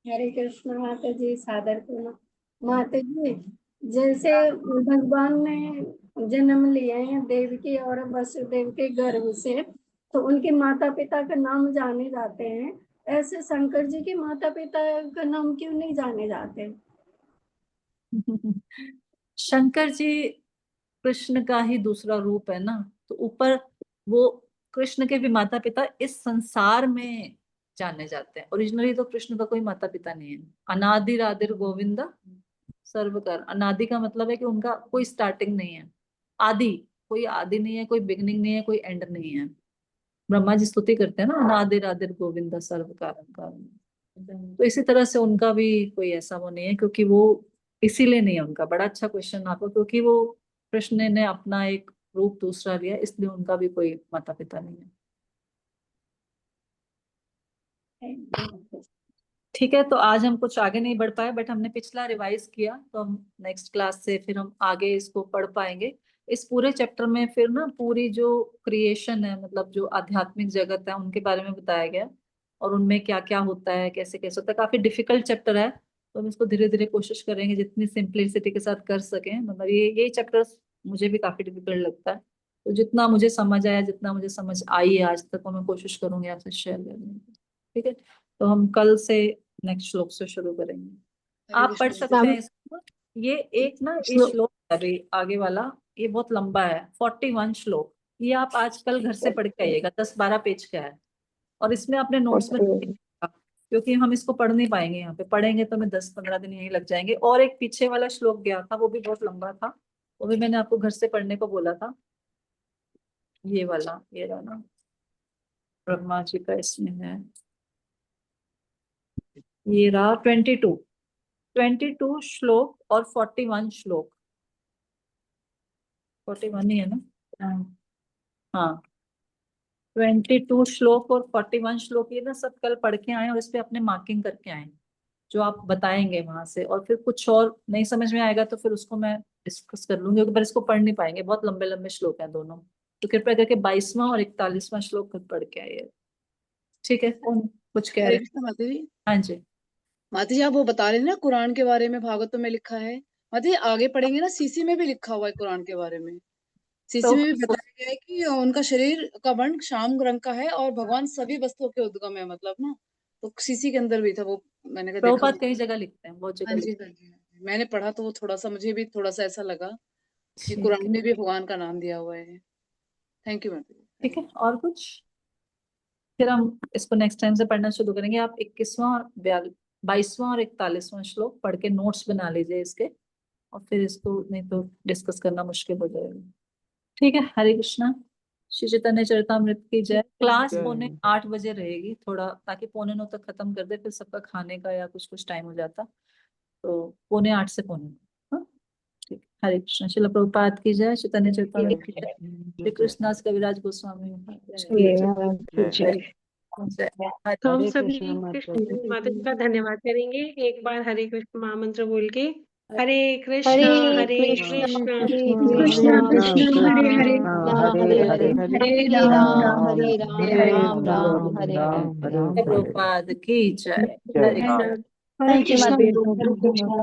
हरे कृष्ण माता जी, सादर प्रणाम माता जी। जैसे भगवान ने जन्म लिया है देवकी और वसुदेव के गर्भ से, तो उनके माता पिता का नाम जाने जाते हैं, ऐसे शंकर जी के माता पिता का नाम क्यों नहीं जाने जाते? शंकर जी कृष्ण का ही दूसरा रूप है ना, तो ऊपर वो कृष्ण के भी माता पिता इस संसार में जाने जाते हैं। ओरिजिनली तो कृष्ण का कोई माता पिता नहीं है। अनादि राधिर गोविंदा सर्वकर, अनादि का मतलब है कि उनका कोई स्टार्टिंग नहीं है, आदि, कोई आदि नहीं है, कोई बिगनिंग नहीं है, कोई एंड नहीं है। ब्रह्मा जी स्तुति करते हैं ना, अनादि राधिर गोविंदा सर्व कारण कारण, तो इसी तरह से उनका भी कोई ऐसा वो नहीं है, क्योंकि वो इसीलिए नहीं है उनका। बड़ा अच्छा क्वेश्चन आपको, क्योंकि वो कृष्ण ने अपना एक रूप दूसरा लिया, इसलिए उनका भी कोई माता पिता नहीं है। ठीक है, तो आज हम कुछ आगे नहीं बढ़ पाए, बट हमने पिछला रिवाइज किया, तो हम नेक्स्ट क्लास से फिर हम आगे इसको पढ़ पाएंगे। इस पूरे चैप्टर में फिर ना पूरी जो क्रिएशन है, मतलब जो आध्यात्मिक जगत है उनके बारे में बताया गया, और उनमें क्या क्या होता है, कैसे कैसे होता है। काफी डिफिकल्ट चैप्टर है, तो हम इसको धीरे धीरे कोशिश करेंगे जितनी सिंप्लिसिटी के साथ कर सकें। मतलब ये चैप्टर मुझे भी काफी डिफिकल्ट लगता है, तो जितना मुझे समझ आया, जितना मुझे समझ आई है आज तक, वो मैं कोशिश करूंगी आपसे शेयर करने की। ठीक है, तो हम कल से नेक्स्ट श्लोक से शुरू करेंगे। आप पढ़ सकते हैं इसको। ये एक ना ये श्लोक है अभी आगे वाला, ये बहुत लंबा है, 41 श्लोक। ये आप आजकल घर से पढ़ के आइएगा, 10-12 पेज का है, और इसमें अपने नोट्स में लिखिएगा, क्योंकि हम इसको पढ़ नहीं पाएंगे यहाँ पे, पढ़ेंगे तो हमें 10-15 दिन यही लग जाएंगे। और एक पीछे वाला श्लोक गया था, वो भी बहुत लंबा था, वो भी मैंने आपको घर से पढ़ने को बोला था। ये वाला, ये रहा ना, ब्रह्मा जी का इसमें है, ये रहा 22 श्लोक और 41 श्लोक, 41 ही है ना। हाँ 22 श्लोक और 41 श्लोक, ये ना सब कल पढ़ के आए और इस पे अपने मार्किंग करके आए, जो आप बताएंगे वहां से। और फिर कुछ और नहीं समझ में आएगा तो फिर उसको मैं डिस्कस कर लूंगी, क्योंकि पर इसको पढ़ नहीं पाएंगे, बहुत लंबे लंबे श्लोक हैं दोनों। तो कृपया करके 22वां और 41वां श्लोक खुद पढ़ के आइए। ठीक है, कौन कुछ कह हरे रहे हैं? कृष्ण माता जी। हाँ जी। माता जी आप वो बता रहे थे ना कुरान के बारे में, भागवत में लिखा है। माता जी आगे पढ़ेंगे ना, सीसी में भी लिखा हुआ है कुरान के बारे में। सीसी तो में भी बताया गया है कि उनका शरीर का वर्ण श्याम रंग का है और भगवान सभी वस्तुओं के उद्गम है, मतलब ना। तो सीसी के अंदर भी था वो, मैंने कहा देखा प्रभुपाद हुआ। कई जगह लिखते हैं, बहुत हाँ जगह जी लिखते हाँ जी हाँ जी। मैंने पढ़ा तो वो थोड़ा सा, मुझे भी थोड़ा सा ऐसा लगा कि हैं। ठीक कुरान है, में भी भगवान का नाम दिया हुआ है। थैंक यू माता जी। ठीक है, और कुछ? फिर हम इसको नेक्स्ट टाइम से पढ़ना शुरू करेंगे। आप 21वां और 22वां और 41वां श्लोक पढ़ के नोट्स बना लीजिए इसके, और फिर इसको नहीं तो डिस्कस करना मुश्किल हो जाएगा। ठीक है, हरे कृष्णा। श्री चैतन्य चरितमृत की जय। क्लास जय। 7:45 रहेगी, थोड़ा ताकि 7:45 तक खत्म कर दे, फिर सबका खाने का या कुछ कुछ टाइम हो जाता, तो 7:45 से 7:45। हाँ ठीक। हरे कृष्ण। श्रील प्रभुपाद की जय। चैतन्य चरितमृत की जय। श्री कृष्णदास कविराज गोस्वामी महाराज की ये जय। हमारा जय। जय। तो हम हरे सभी कृष्ण माता कृष्ण माता जी का धन्यवाद करेंगे एक बार हरे कृष्ण महामंत्र बोल के। हरे हरे कृष्ण हरे कृष्ण कृष्ण हरे कृष्णा कृष्ण कृष्णा हरे हरे हरे हरे हरे हरे राम हरे राम राम हरे हरे। प्रभुपाद की जय। हरे हरे कृष्ण। हरे कृष्णा हरे कृष्णा